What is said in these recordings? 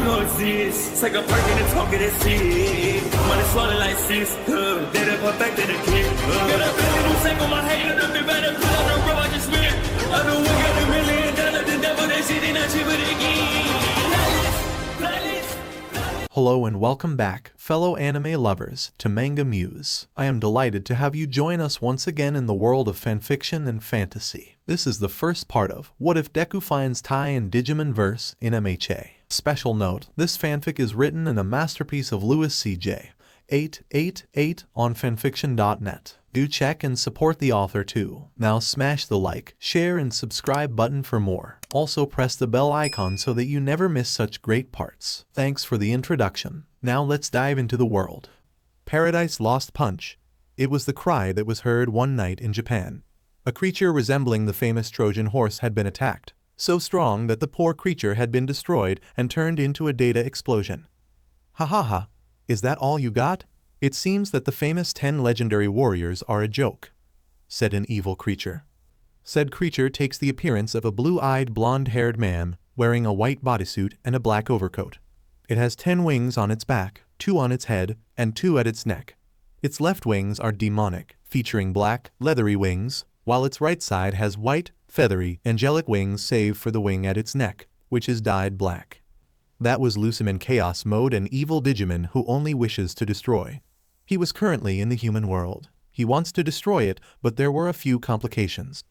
know exist. It's like a perk in the talk of the sea. Money swallowed like sis. Then I put back to the kid. Got a billion who sang on my head. Got a big better put on the road I just spit. I know we got $1 million. The devil that shit ain't not cheaper than Hello and welcome back, fellow anime lovers, to MangaMuse. I am delighted to have you join us once again in the world of fanfiction and fantasy. This is the first part of What If Deku Finds Tai in Digimon Verse in MHA. Special note, this fanfic is written in a masterpiece of Louis C.J. 888 on FANFICTIONnet. Do check and support the author too. Now smash the like, share and subscribe button for more. Also press the bell icon so that you never miss such great parts. Thanks for the introduction. Now let's dive into the world. Paradise Lost Punch. It was the cry that was heard one night in Japan. A creature resembling the famous Trojan horse had been attacked, so strong that the poor creature had been destroyed and turned into a data explosion. Ha ha ha. Is that all you got? It seems that the famous 10 legendary warriors are a joke, said an evil creature. Said creature takes the appearance of a blue-eyed blonde-haired man wearing a white bodysuit and a black overcoat. It has 10 wings on its back, 2 on its head, and 2 at its neck. Its left wings are demonic, featuring black, leathery wings, while its right side has white, feathery, angelic wings save for the wing at its neck, which is dyed black. That was Lucim Chaos Mode, an evil Digimon who only wishes to destroy. He was currently in the human world. He wants to destroy it, but there were a few complications.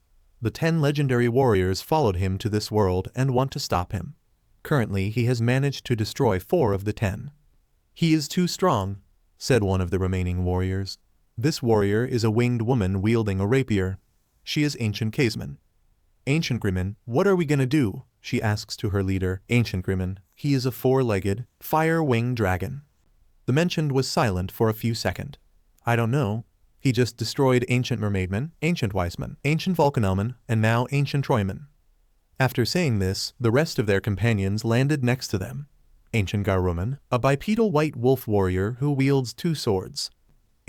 The 10 legendary warriors followed him to this world and want to stop him. Currently, he has managed to destroy 4 of the 10. He is too strong, said one of the remaining warriors. This warrior is a winged woman wielding a rapier. She is Ancient Caseman. Ancient Grimmon, what are we gonna do? She asks to her leader, Ancient Grimmon. He is a 4-legged, fire-winged dragon. The mentioned was silent for a few seconds. I don't know. He just destroyed Ancient Mermaidman, Ancient Wiseman, Ancient Volcanelman, and now Ancient Troyman. After saying this, the rest of their companions landed next to them. Ancient Gyroman, a bipedal white wolf warrior who wields 2 swords.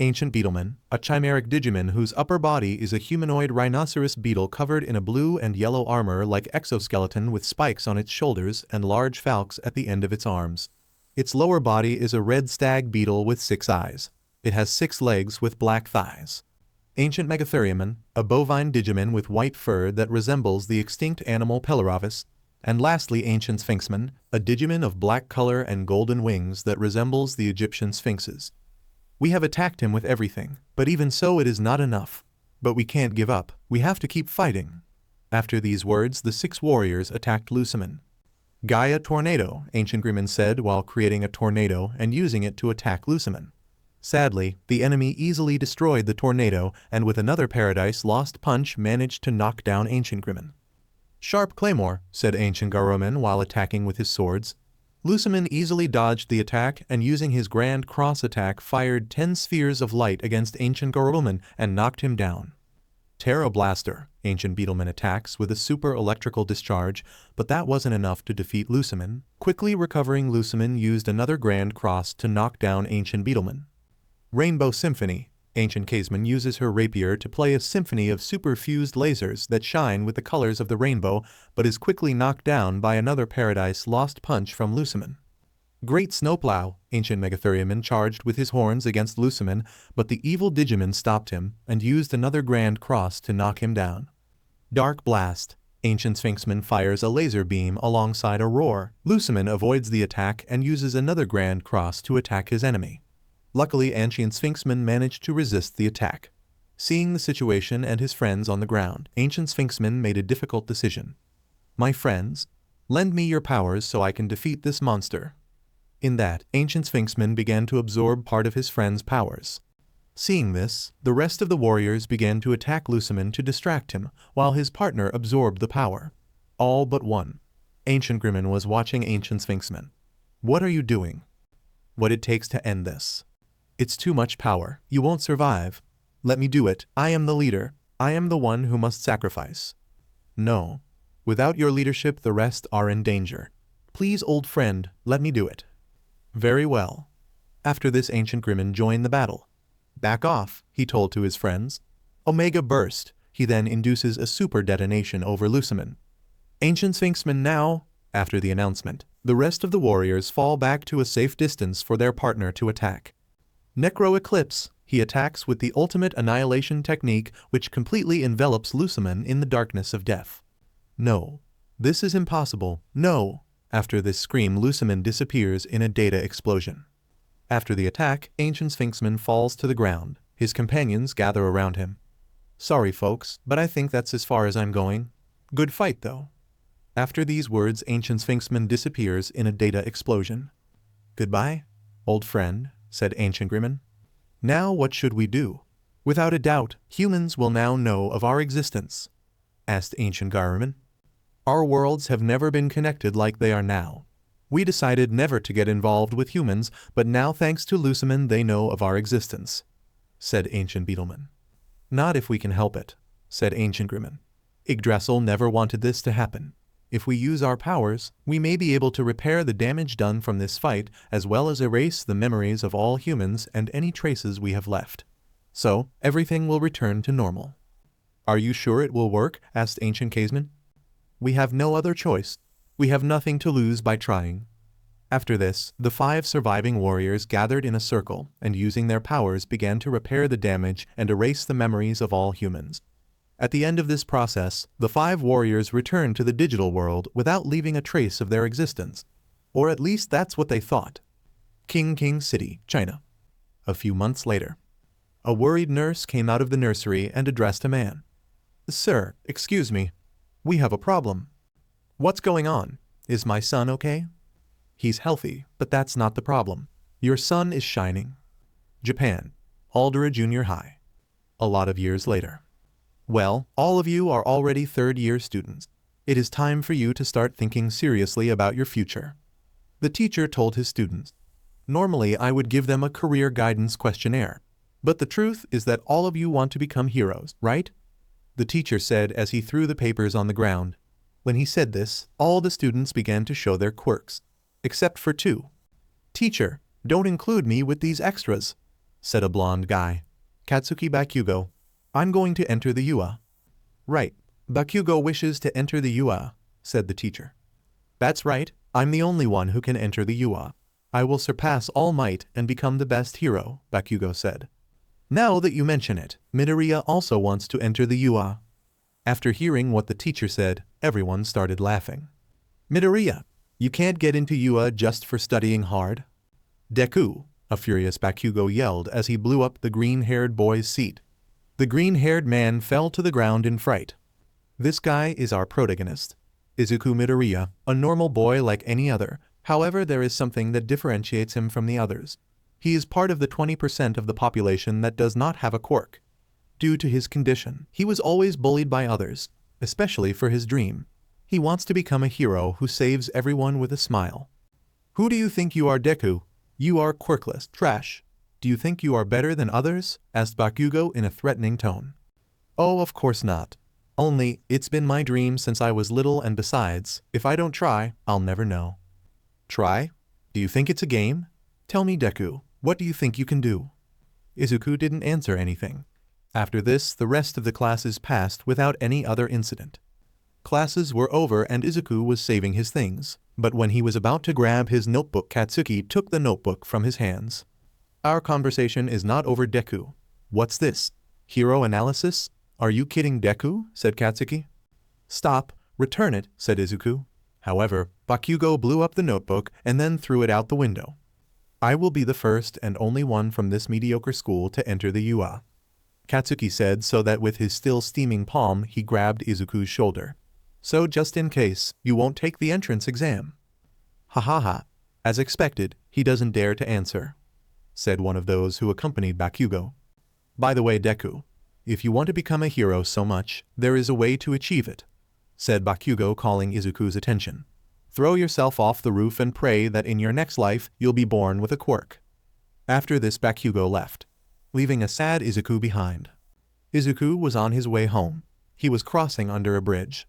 Ancient Beetleman, a chimeric Digimon whose upper body is a humanoid rhinoceros beetle covered in a blue and yellow armor like exoskeleton with spikes on its shoulders and large falx at the end of its arms. Its lower body is a red stag beetle with 6 eyes. It has 6 legs with black thighs. Ancient Megatheriumon, a bovine Digimon with white fur that resembles the extinct animal Pelorovis. And lastly Ancient Sphinxman, a Digimon of black color and golden wings that resembles the Egyptian sphinxes. We have attacked him with everything, but even so it is not enough. But we can't give up, we have to keep fighting. After these words, the 6 warriors attacked Lucimon. Gaia Tornado, Ancient Grimmon said while creating a tornado and using it to attack Lucimon. Sadly, the enemy easily destroyed the tornado and with another Paradise Lost Punch managed to knock down Ancient Grimmon. Sharp Claymore, said Ancient Gyroman while attacking with his swords. Lucimon easily dodged the attack and using his Grand Cross attack fired 10 spheres of light against Ancient Gyroman and knocked him down. Terra Blaster, Ancient Beetleman attacks with a super electrical discharge, but that wasn't enough to defeat Lucimon. Quickly recovering, Lucimon used another Grand Cross to knock down Ancient Beetleman. Rainbow Symphony, Ancient Caseman uses her rapier to play a symphony of super-fused lasers that shine with the colors of the rainbow, but is quickly knocked down by another Paradise Lost Punch from Lucimon. Great Snowplow, Ancient Megatheriumon charged with his horns against Lucimon, but the evil Digimon stopped him and used another Grand Cross to knock him down. Dark Blast, Ancient Sphinxman fires a laser beam alongside a roar. Lucimon avoids the attack and uses another Grand Cross to attack his enemy. Luckily, Ancient Sphinxman managed to resist the attack. Seeing the situation and his friends on the ground, Ancient Sphinxman made a difficult decision. My friends, lend me your powers so I can defeat this monster. In that, Ancient Sphinxman began to absorb part of his friend's powers. Seeing this, the rest of the warriors began to attack Lucimon to distract him, while his partner absorbed the power. All but one. Ancient Grimmon was watching Ancient Sphinxman. What are you doing? What it takes to end this. It's too much power. You won't survive. Let me do it. I am the leader. I am the one who must sacrifice. No. Without your leadership, the rest are in danger. Please, old friend, let me do it. Very well. After this, Ancient Grimmon joined the battle. Back off, he told to his friends. Omega Burst. He then induces a super detonation over Lucimon. Ancient Sphinxman now, after the announcement, The rest of the warriors fall back to a safe distance for their partner to attack. Necro Eclipse, he attacks with the ultimate annihilation technique which completely envelops Luciman in the darkness of death. No. This is impossible, no! After this scream, Luciman disappears in a data explosion. After the attack, Ancient Sphinxman falls to the ground. His companions gather around him. Sorry folks, but I think that's as far as I'm going. Good fight though. After these words, Ancient Sphinxman disappears in a data explosion. Goodbye, old friend, said Ancient Grimman. Now what should we do? Without a doubt, humans will now know of our existence, asked Ancient Gyroman. Our worlds have never been connected like they are now. We decided never to get involved with humans, but now thanks to Luciman they know of our existence, said Ancient Beetleman. Not if we can help it, said Ancient Grimman. Yggdrasil never wanted this to happen. If we use our powers, we may be able to repair the damage done from this fight as well as erase the memories of all humans and any traces we have left. So, everything will return to normal. Are you sure it will work? Asked Ancient Caseman. We have no other choice. We have nothing to lose by trying. After this, the 5 surviving warriors gathered in a circle and using their powers began to repair the damage and erase the memories of all humans. At the end of this process, the 5 warriors returned to the digital world without leaving a trace of their existence. Or at least that's what they thought. King City, China. A few months later. A worried nurse came out of the nursery and addressed a man. Sir, excuse me. We have a problem. What's going on? Is my son okay? He's healthy, but that's not the problem. Your son is shining. Japan. Aldera Junior High. A lot of years later. Well, all of you are already third-year students. It is time for you to start thinking seriously about your future. The teacher told his students. Normally, I would give them a career guidance questionnaire. But the truth is that all of you want to become heroes, right? The teacher said as he threw the papers on the ground. When he said this, all the students began to show their quirks. Except for 2. Teacher, don't include me with these extras, said a blonde guy. Katsuki Bakugou. I'm going to enter the UA. Right. Bakugou wishes to enter the UA, said the teacher. That's right, I'm the only one who can enter the UA. I will surpass All Might and become the best hero, Bakugou said. Now that you mention it, Midoriya also wants to enter the UA. After hearing what the teacher said, everyone started laughing. Midoriya, you can't get into UA just for studying hard. Deku, a furious Bakugou yelled as he blew up the green-haired boy's seat. The green-haired man fell to the ground in fright. This guy is our protagonist. Izukumidoriya, a normal boy like any other, however there is something that differentiates him from the others. He is part of the 20% of the population that does not have a quirk. Due to his condition, he was always bullied by others, especially for his dream. He wants to become a hero who saves everyone with a smile. Who do you think you are, Deku? You are quirkless, trash. Do you think you are better than others? Asked Bakugou in a threatening tone. Oh, of course not. Only, it's been my dream since I was little and besides, if I don't try, I'll never know. Try? Do you think it's a game? Tell me, Deku, what do you think you can do? Izuku didn't answer anything. After this, the rest of the classes passed without any other incident. Classes were over and Izuku was saving his things, but when he was about to grab his notebook, Katsuki took the notebook from his hands. Our conversation is not over, Deku. What's this? Hero analysis? Are you kidding, Deku? Said Katsuki. Stop, return it, said Izuku. However, Bakugou blew up the notebook and then threw it out the window. I will be the first and only one from this mediocre school to enter the UA. Katsuki said so that with his still steaming palm he grabbed Izuku's shoulder. So just in case, you won't take the entrance exam. Ha ha ha. As expected, he doesn't dare to answer, said one of those who accompanied Bakugou. By the way, Deku, if you want to become a hero so much, there is a way to achieve it, said Bakugou, calling Izuku's attention. Throw yourself off the roof and pray that in your next life you'll be born with a quirk. After this, Bakugou left, leaving a sad Izuku behind. Izuku was on his way home. He was crossing under a bridge.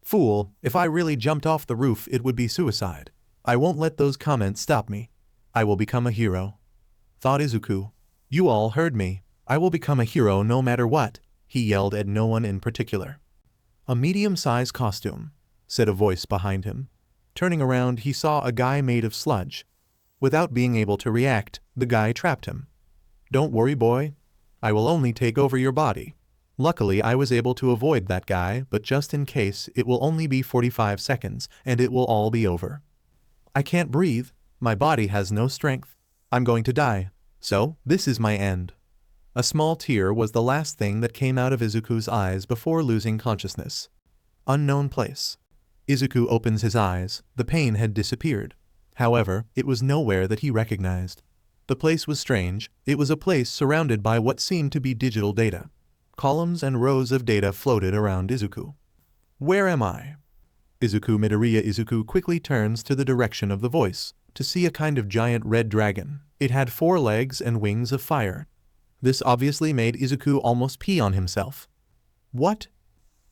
Fool, if I really jumped off the roof it would be suicide. I won't let those comments stop me. I will become a hero, thought Izuku. You all heard me. I will become a hero no matter what, he yelled at no one in particular. A medium-sized costume, said a voice behind him. Turning around, he saw a guy made of sludge. Without being able to react, the guy trapped him. "Don't worry, boy. I will only take over your body." Luckily, I was able to avoid that guy, but just in case, it will only be 45 seconds, and it will all be over. I can't breathe. My body has no strength. I'm going to die. So, this is my end. A small tear was the last thing that came out of Izuku's eyes before losing consciousness. Unknown place. Izuku opens his eyes. The pain had disappeared. However, it was nowhere that he recognized. The place was strange. It was a place surrounded by what seemed to be digital data. Columns and rows of data floated around Izuku. Where am I? Izukumidoriya. Izuku quickly turns to the direction of the voice, to see a kind of giant red dragon. It had 4 legs and wings of fire. This obviously made Izuku almost pee on himself. What?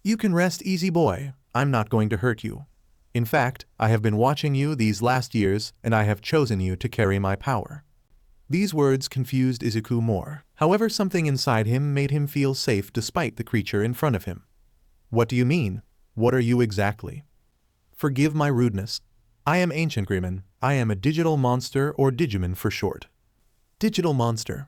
You can rest easy, boy. I'm not going to hurt you. In fact, I have been watching you these last years, and I have chosen you to carry my power. These words confused Izuku more. However, something inside him made him feel safe despite the creature in front of him. What do you mean? What are you exactly? Forgive my rudeness. I am Ancient Grimon. I am a digital monster, or Digimon for short. Digital monster.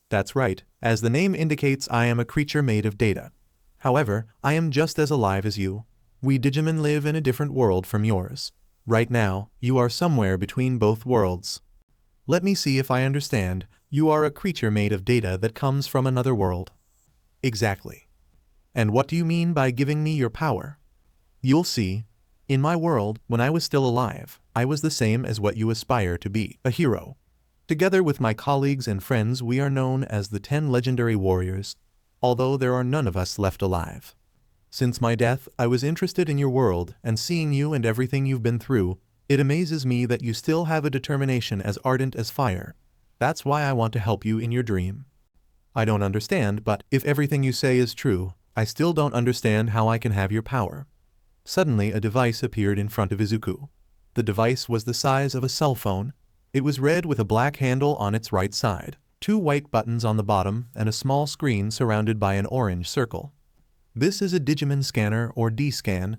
That's right. As the name indicates, I am a creature made of data. However, I am just as alive as you. We Digimon live in a different world from yours. Right now, you are somewhere between both worlds. Let me see if I understand. You are a creature made of data that comes from another world. Exactly. And what do you mean by giving me your power? You'll see. In my world, when I was still alive, I was the same as what you aspire to be, a hero. Together with my colleagues and friends, we are known as the 10 legendary warriors, although there are none of us left alive. Since my death, I was interested in your world, and seeing you and everything you've been through, it amazes me that you still have a determination as ardent as fire. That's why I want to help you in your dream. I don't understand, but if everything you say is true, I still don't understand how I can have your power. Suddenly, a device appeared in front of Izuku. The device was the size of a cell phone. It was red with a black handle on its right side, 2 white buttons on the bottom, and a small screen surrounded by an orange circle. This is a Digimon scanner, or D-scan.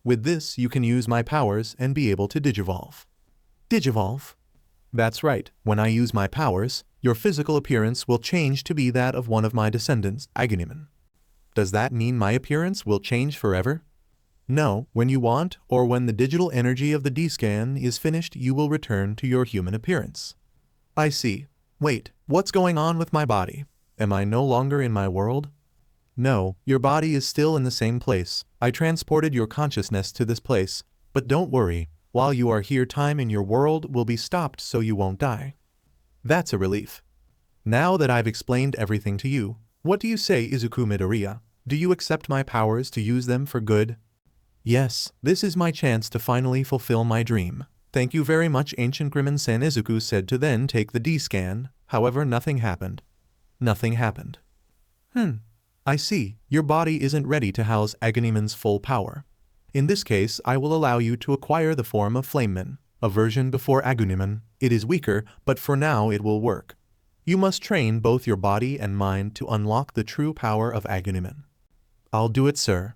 With this, you can use my powers and be able to digivolve. Digivolve? That's right. When I use my powers, your physical appearance will change to be that of one of my descendants, Agumon. Does that mean my appearance will change forever? No, when you want, or when the digital energy of the D-scan is finished, you will return to your human appearance. I see. Wait, what's going on with my body? Am I no longer in my world? No, your body is still in the same place. I transported your consciousness to this place, but don't worry, while you are here, time in your world will be stopped so you won't die. That's a relief. Now that I've explained everything to you, what do you say, Izukumidoriya? Do you accept my powers to use them for good? Yes, this is my chance to finally fulfill my dream. Thank you very much, Ancient Grimon-san. Izuku said to then take the D-scan. However, nothing happened. Nothing happened. I see. Your body isn't ready to house Agumon's full power. In this case, I will allow you to acquire the form of Flamemon, a version before Agumon. It is weaker, but for now it will work. You must train both your body and mind to unlock the true power of Agumon. I'll do it, sir.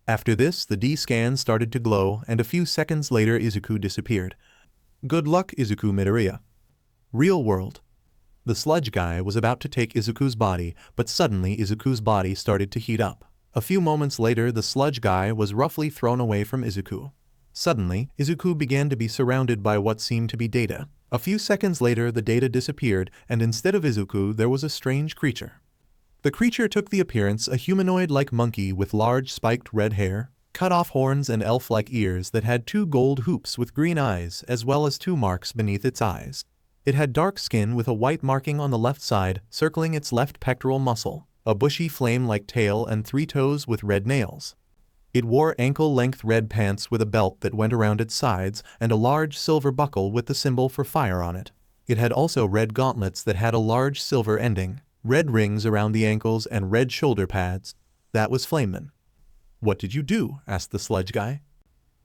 After this, the D-scan started to glow, and a few seconds later Izuku disappeared. Good luck, Izukumidoriya. Real world. The sludge guy was about to take Izuku's body, but suddenly Izuku's body started to heat up. A few moments later, the sludge guy was roughly thrown away from Izuku. Suddenly, Izuku began to be surrounded by what seemed to be data. A few seconds later, the data disappeared, and instead of Izuku, there was a strange creature. The creature took the appearance a humanoid-like monkey with large spiked red hair, cut-off horns and elf-like ears that had 2 gold hoops with green eyes as well as 2 marks beneath its eyes. It had dark skin with a white marking on the left side circling its left pectoral muscle, a bushy flame-like tail and 3 toes with red nails. It wore ankle-length red pants with a belt that went around its sides and a large silver buckle with the symbol for fire on it. It had also red gauntlets that had a large silver ending, red rings around the ankles and red shoulder pads. That was Flamemon. What did you do? Asked the sludge guy.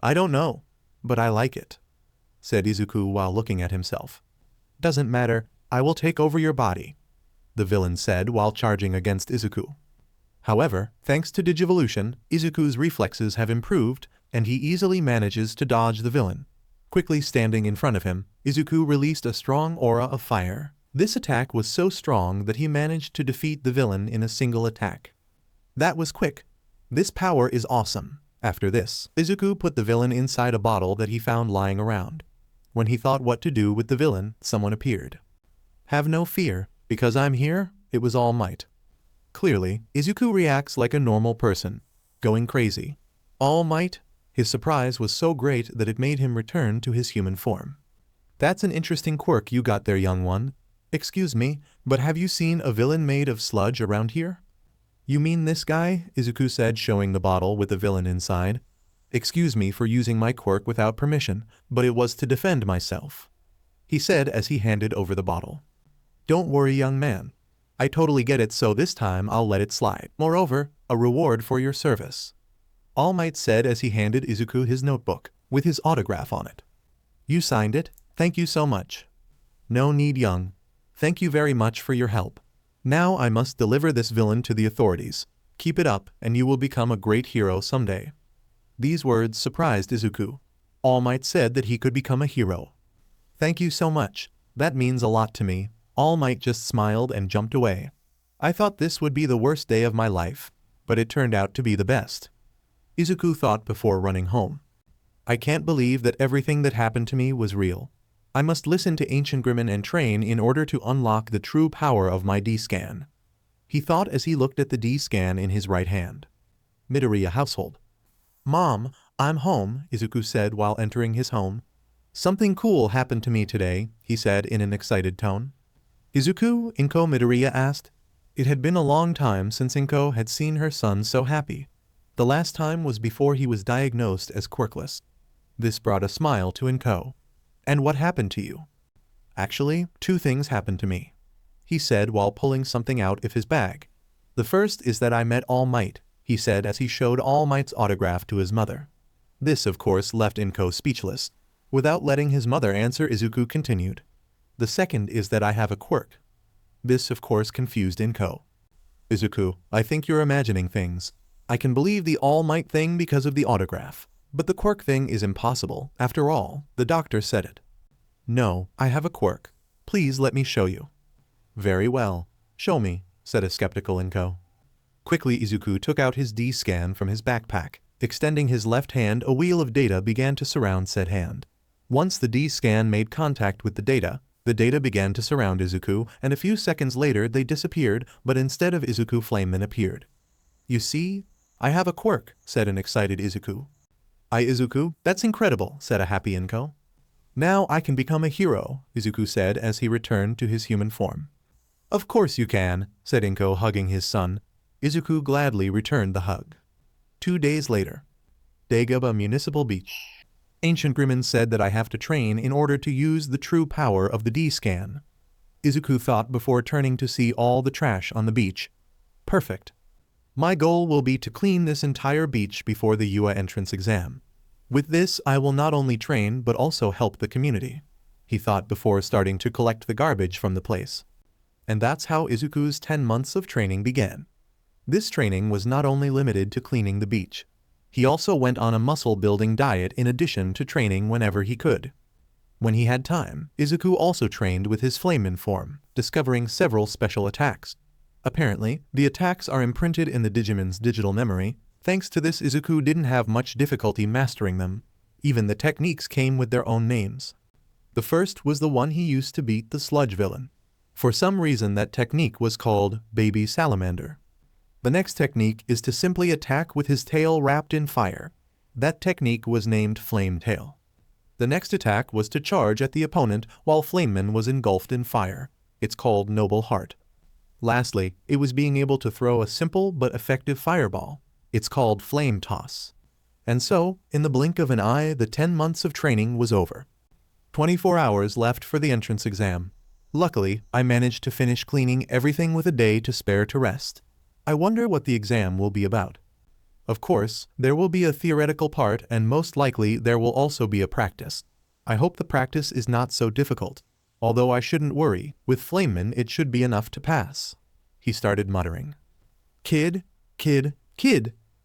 I don't know, but I like it, said Izuku while looking at himself. Doesn't matter, I will take over your body, the villain said while charging against Izuku. However, thanks to Digivolution, Izuku's reflexes have improved, and he easily manages to dodge the villain. Quickly standing in front of him, Izuku released a strong aura of fire. This attack was so strong that he managed to defeat the villain in a single attack. That was quick. This power is awesome. After this, Izuku put the villain inside a bottle that he found lying around. When he thought what to do with the villain, someone appeared. Have no fear, because I'm here, it was All Might. Clearly, Izuku reacts like a normal person, going crazy. All Might? His surprise was so great that it made him return to his human form. That's an interesting quirk you got there, young one. Excuse me, but have you seen a villain made of sludge around here? You mean this guy? Izuku said, showing the bottle with the villain inside. Excuse me for using my quirk without permission, but it was to defend myself, he said as he handed over the bottle. Don't worry, young man. I totally get it, so this time I'll let it slide. Moreover, a reward for your service, All Might said as he handed Izuku his notebook, with his autograph on it. You signed it? Thank you so much. No need, young. Thank you very much for your help. Now I must deliver this villain to the authorities. Keep it up, and you will become a great hero someday. These words surprised Izuku. All Might said that he could become a hero. Thank you so much. That means a lot to me. All Might just smiled and jumped away. I thought this would be the worst day of my life, but it turned out to be the best, Izuku thought before running home. I can't believe that everything that happened to me was real. I must listen to Ancient Grimmon and train in order to unlock the true power of my D-scan, he thought as he looked at the D-scan in his right hand. Midoriya household. Mom, I'm home, Izuku said while entering his home. Something cool happened to me today, he said in an excited tone. Izuku, Inko Midoriya asked. It had been a long time since Inko had seen her son so happy. The last time was before he was diagnosed as quirkless. This brought a smile to Inko. And what happened to you? Actually, 2 things happened to me, he said while pulling something out of his bag. The first is that I met All Might, he said as he showed All Might's autograph to his mother. This, of course, left Inko speechless. Without letting his mother answer, Izuku continued. The second is that I have a quirk. This, of course, confused Inko. Izuku, I think you're imagining things. I can believe the All Might thing because of the autograph, but the quirk thing is impossible. After all, the doctor said it. No, I have a quirk. Please let me show you. Very well. Show me, said a skeptical Inko. Quickly Izuku took out his D-scan from his backpack. Extending his left hand, a wheel of data began to surround said hand. Once the D-scan made contact with the data began to surround Izuku, and a few seconds later they disappeared, but instead of Izuku, Flameman appeared. You see? I have a quirk, said an excited Izuku. Izuku, that's incredible, said a happy Inko. Now I can become a hero, Izuku said as he returned to his human form. Of course you can, said Inko, hugging his son. Izuku gladly returned the hug. 2 days later. Dagaba Municipal Beach. Ancient Grimmon said that I have to train in order to use the true power of the D-scan, Izuku thought before turning to see all the trash on the beach. Perfect. My goal will be to clean this entire beach before the UA entrance exam. With this, I will not only train but also help the community, he thought before starting to collect the garbage from the place. And that's how Izuku's 10 months of training began. This training was not only limited to cleaning the beach. He also went on a muscle-building diet in addition to training whenever he could. When he had time, Izuku also trained with his Flameman form, discovering several special attacks. Apparently, the attacks are imprinted in the Digimon's digital memory. Thanks to this, Izuku didn't have much difficulty mastering them. Even the techniques came with their own names. The first was the one he used to beat the sludge villain. For some reason that technique was called Baby Salamander. The next technique is to simply attack with his tail wrapped in fire. That technique was named Flame Tail. The next attack was to charge at the opponent while Flameman was engulfed in fire. It's called Noble Heart. Lastly, it was being able to throw a simple but effective fireball. It's called Flame Toss. And so, in the blink of an eye, the 10 months of training was over. 24 hours left for the entrance exam. Luckily, I managed to finish cleaning everything with a day to spare to rest. I wonder what the exam will be about. Of course, there will be a theoretical part and most likely there will also be a practice. I hope the practice is not so difficult. Although I shouldn't worry, with Flameman it should be enough to pass. He started muttering. Kid,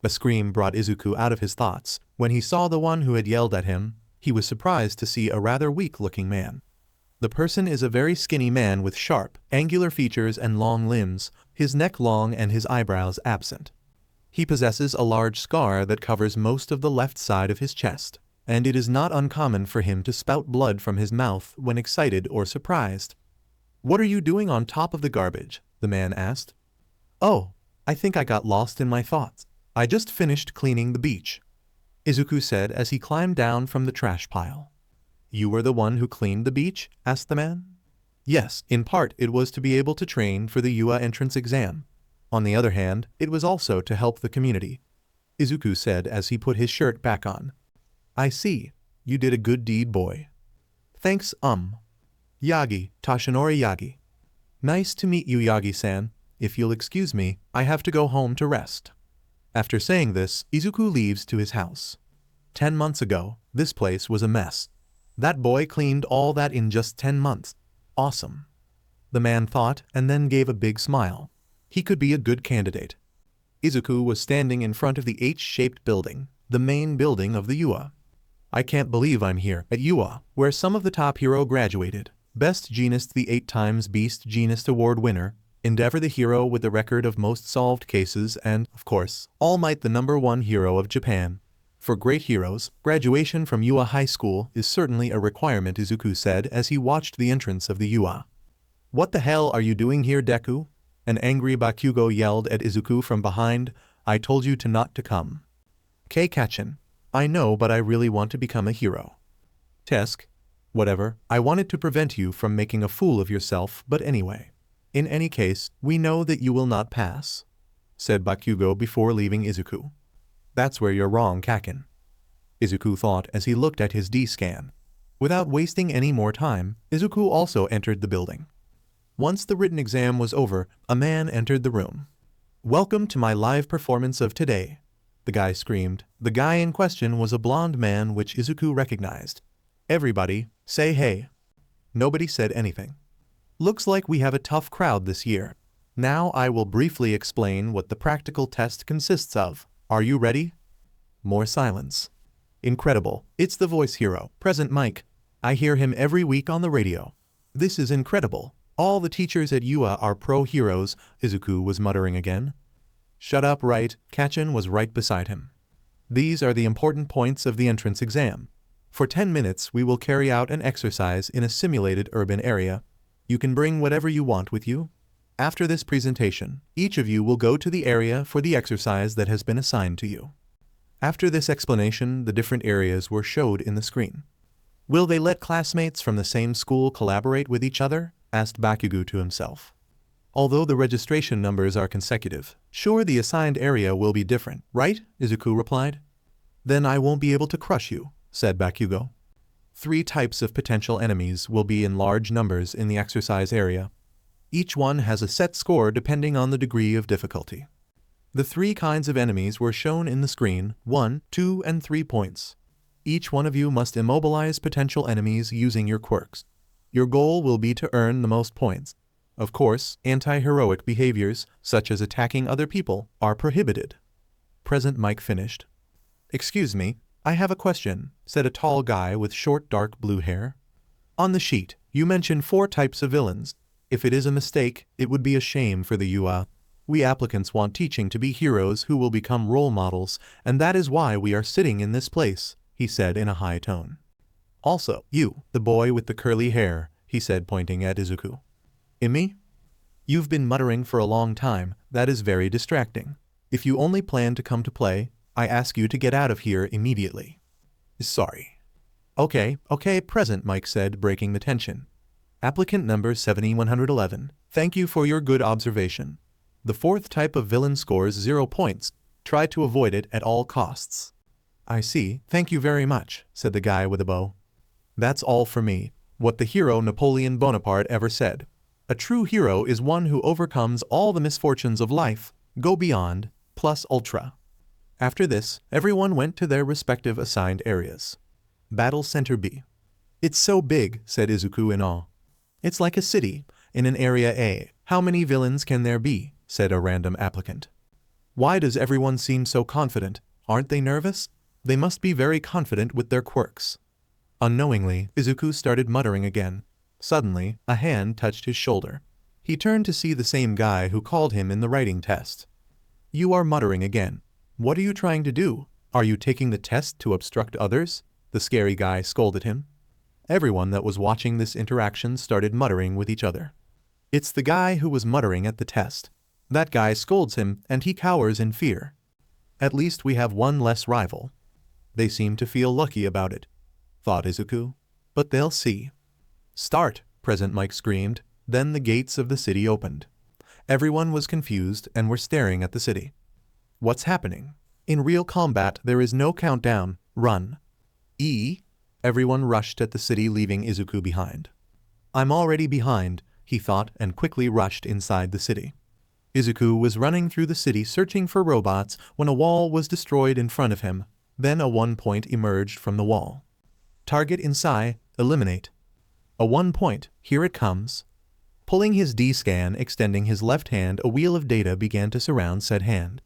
A scream brought Izuku out of his thoughts. When he saw the one who had yelled at him, he was surprised to see a rather weak-looking man. The person is a very skinny man with sharp, angular features and long limbs, his neck long and his eyebrows absent. He possesses a large scar that covers most of the left side of his chest, and it is not uncommon for him to spout blood from his mouth when excited or surprised. "What are you doing on top of the garbage?" the man asked. "Oh, I think I got lost in my thoughts. I just finished cleaning the beach," Izuku said as he climbed down from the trash pile. "You were the one who cleaned the beach?" asked the man. "Yes, in part it was to be able to train for the UA entrance exam. On the other hand, it was also to help the community," Izuku said as he put his shirt back on. "I see. You did a good deed, boy." "Thanks, Yagi, Toshinori Yagi." "Nice to meet you, Yagi-san. If you'll excuse me, I have to go home to rest." After saying this, Izuku leaves to his house. 10 months ago, this place was a mess. That boy cleaned all that in just 10 months. Awesome. The man thought and then gave a big smile. He could be a good candidate. Izuku was standing in front of the H-shaped building, the main building of the UA. "I can't believe I'm here at UA, where some of the top hero graduated. Best Genist, the 8 times Beast Genist Award winner, Endeavor, the hero with the record of most solved cases, and, of course, Allmight, the #1 hero of Japan. For great heroes, graduation from UA High School is certainly a requirement," Izuku said as he watched the entrance of the UA. "What the hell are you doing here, Deku?" An angry bakugou yelled at Izuku from behind. "I told you to not to come." "Kei-Kachin. I know, but I really want to become a hero." "Tesk. Whatever, I wanted to prevent you from making a fool of yourself, but anyway. In any case, we know that you will not pass," said Bakugou before leaving Izuku. "That's where you're wrong, Kakin," Izuku thought as he looked at his D-scan. Without wasting any more time, Izuku also entered the building. Once the written exam was over, a man entered the room. "Welcome to my live performance of today," the guy screamed. The guy in question was a blonde man which Izuku recognized. "Everybody, say hey." Nobody said anything. "Looks like we have a tough crowd this year. Now I will briefly explain what the practical test consists of. Are you ready?" More silence. "Incredible. It's the voice hero, Present Mike. I hear him every week on the radio. This is incredible. All the teachers at UA are pro heroes," Izuku was muttering again. "Shut up, right?" Kachin was right beside him. "These are the important points of the entrance exam. For 10 minutes we will carry out an exercise in a simulated urban area. You can bring whatever you want with you. After this presentation, each of you will go to the area for the exercise that has been assigned to you." After this explanation, the different areas were showed in the screen. "Will they let classmates from the same school collaborate with each other?" asked Bakugou to himself. "Although the registration numbers are consecutive, sure the assigned area will be different, right?" Izuku replied. "Then I won't be able to crush you," said Bakugou. 3 types of potential enemies will be in large numbers in the exercise area. Each one has a set score depending on the degree of difficulty. The 3 kinds of enemies were shown in the screen: 1, 2, and 3 points. Each one of you must immobilize potential enemies using your quirks. Your goal will be to earn the most points. Of course, anti-heroic behaviors, such as attacking other people, are prohibited. Present Mike finished. "Excuse me, I have a question," said a tall guy with short dark blue hair. "On the sheet, you mentioned 4 types of villains. If it is a mistake, it would be a shame for the UA. We applicants want teaching to be heroes who will become role models, and that is why we are sitting in this place," he said in a high tone. "Also, you, the boy with the curly hair," he said pointing at Izuku. "Me? You've been muttering for a long time, that is very distracting. If you only plan to come to play, I ask you to get out of here immediately." "Sorry." Okay, Present Mike said, breaking the tension. "Applicant number 7111, thank you for your good observation. The 4th type of villain scores 0 points. Try to avoid it at all costs." "I see, thank you very much," said the guy with a bow. "That's all for me. What the hero Napoleon Bonaparte ever said. A true hero is one who overcomes all the misfortunes of life, go beyond, plus ultra." After this, everyone went to their respective assigned areas. Battle Center B. "It's so big," said Izuku in awe. "It's like a city, in an area A. How many villains can there be?" said a random applicant. Why does everyone seem so confident? Aren't they nervous? They must be very confident with their quirks. Unknowingly, Izuku started muttering again. Suddenly, a hand touched his shoulder. He turned to see the same guy who called him in the writing test. You are muttering again. What are you trying to do? Are you taking the test to obstruct others? The scary guy scolded him. Everyone that was watching this interaction started muttering with each other. It's the guy who was muttering at the test. That guy scolds him and he cowers in fear. At least we have one less rival. They seem to feel lucky about it, thought Izuku. But they'll see. Start, Present Mike screamed. Then the gates of the city opened. Everyone was confused and were staring at the city. What's happening? In real combat there is no countdown. Run. Everyone rushed at the city, leaving Izuku behind. I'm already behind, he thought, and quickly rushed inside the city. Izuku was running through the city searching for robots when a wall was destroyed in front of him. Then a 1 point emerged from the wall. Target inside, eliminate. A 1 point, here it comes. Pulling his D-scan, extending his left hand, a wheel of data began to surround said hand.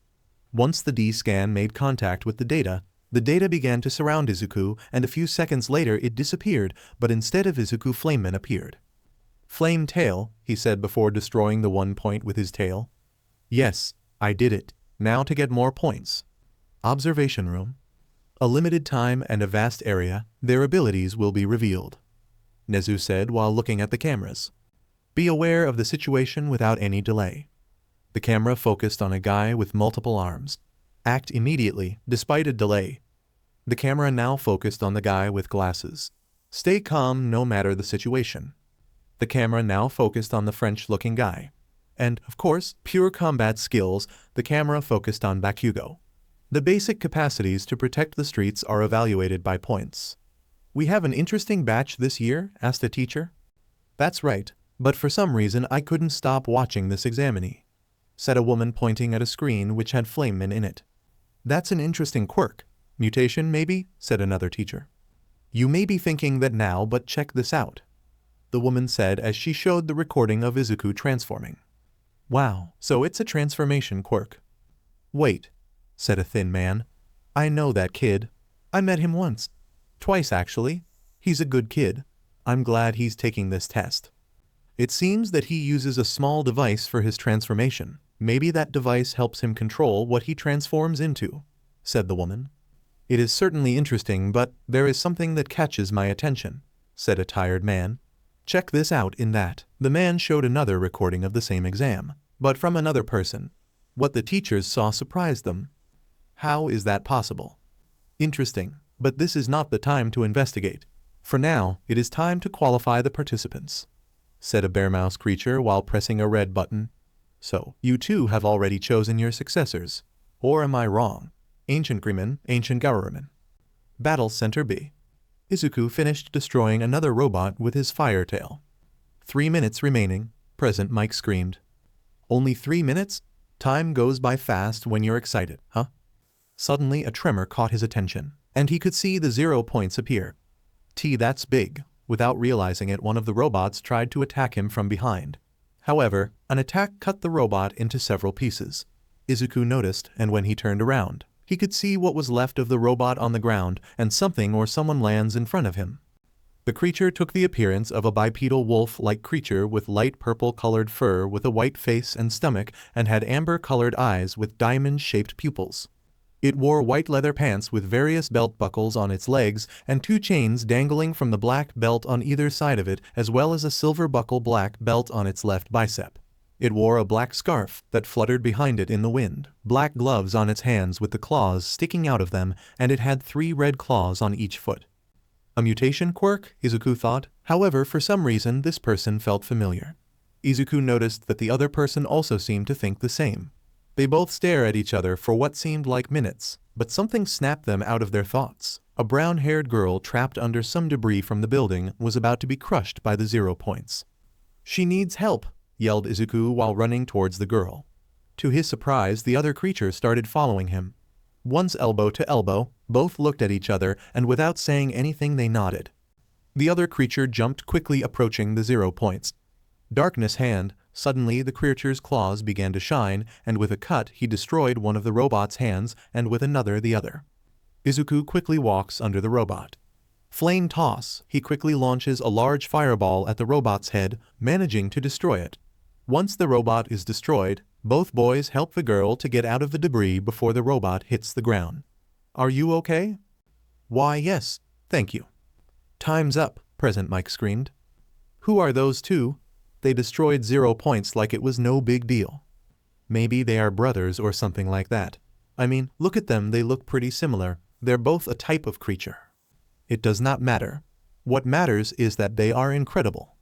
Once the D-scan made contact with the data began to surround Izuku, and a few seconds later it disappeared, but instead of Izuku, Flameman appeared. Flame tail, he said before destroying the 1 point with his tail. Yes, I did it. Now to get more points. Observation room. A limited time and a vast area, their abilities will be revealed. Nezu said while looking at the cameras. Be aware of the situation without any delay. The camera focused on a guy with multiple arms. Act immediately, despite a delay. The camera now focused on the guy with glasses. Stay calm no matter the situation. The camera now focused on the French-looking guy. And, of course, pure combat skills, the camera focused on Bakugou. The basic capacities to protect the streets are evaluated by points. We have an interesting batch this year? Asked a teacher. That's right, but for some reason I couldn't stop watching this examinee, said a woman pointing at a screen which had Flameman in it. That's an interesting quirk. Mutation maybe? Said another teacher. You may be thinking that now, but check this out, the woman said as she showed the recording of Izuku transforming. Wow, so it's a transformation quirk. Wait, said a thin man. I know that kid. I met him once. Twice actually. He's a good kid. I'm glad he's taking this test. It seems that he uses a small device for his transformation. Maybe that device helps him control what he transforms into, said the woman. It is certainly interesting, but there is something that catches my attention, said a tired man. Check this out in that. The man showed another recording of the same exam, but from another person. What the teachers saw surprised them. How is that possible? Interesting, but this is not the time to investigate. For now, it is time to qualify the participants, said a bear mouse creature while pressing a red button. So, you too have already chosen your successors. Or am I wrong? Ancient Grimmon, Ancient Garuman. Battle Center B. Izuku finished destroying another robot with his fire tail. 3 minutes remaining, Present Mike screamed. Only 3 minutes? Time goes by fast when you're excited, huh? Suddenly a tremor caught his attention, and he could see the 0 points appear. That's big. Without realizing it, one of the robots tried to attack him from behind. However, an attack cut the robot into several pieces. Izuku noticed, and when he turned around, he could see what was left of the robot on the ground, and something or someone lands in front of him. The creature took the appearance of a bipedal wolf-like creature with light purple-colored fur with a white face and stomach, and had amber-colored eyes with diamond-shaped pupils. It wore white leather pants with various belt buckles on its legs and 2 chains dangling from the black belt on either side of it, as well as a silver buckle black belt on its left bicep. It wore a black scarf that fluttered behind it in the wind, black gloves on its hands with the claws sticking out of them, and it had 3 red claws on each foot. A mutation quirk, Izuku thought. However, for some reason this person felt familiar. Izuku noticed that the other person also seemed to think the same. They both stare at each other for what seemed like minutes, but something snapped them out of their thoughts. A brown-haired girl trapped under some debris from the building was about to be crushed by the 0 points. She needs help, yelled Izuku while running towards the girl. To his surprise, the other creature started following him. Once elbow to elbow, both looked at each other, and without saying anything they nodded. The other creature jumped quickly, approaching the 0 points. Darkness hand, Suddenly, the creature's claws began to shine, and with a cut he destroyed one of the robot's hands and with another the other. Izuku quickly walks under the robot. Flame toss, he quickly launches a large fireball at the robot's head, managing to destroy it. Once the robot is destroyed, both boys help the girl to get out of the debris before the robot hits the ground. Are you okay? Why yes, thank you. Time's up, Present Mike screamed. Who are those two? They destroyed 0 points like it was no big deal. Maybe they are brothers or something like that. I mean, look at them, they look pretty similar. They're both a type of creature. It does not matter. What matters is that they are incredible.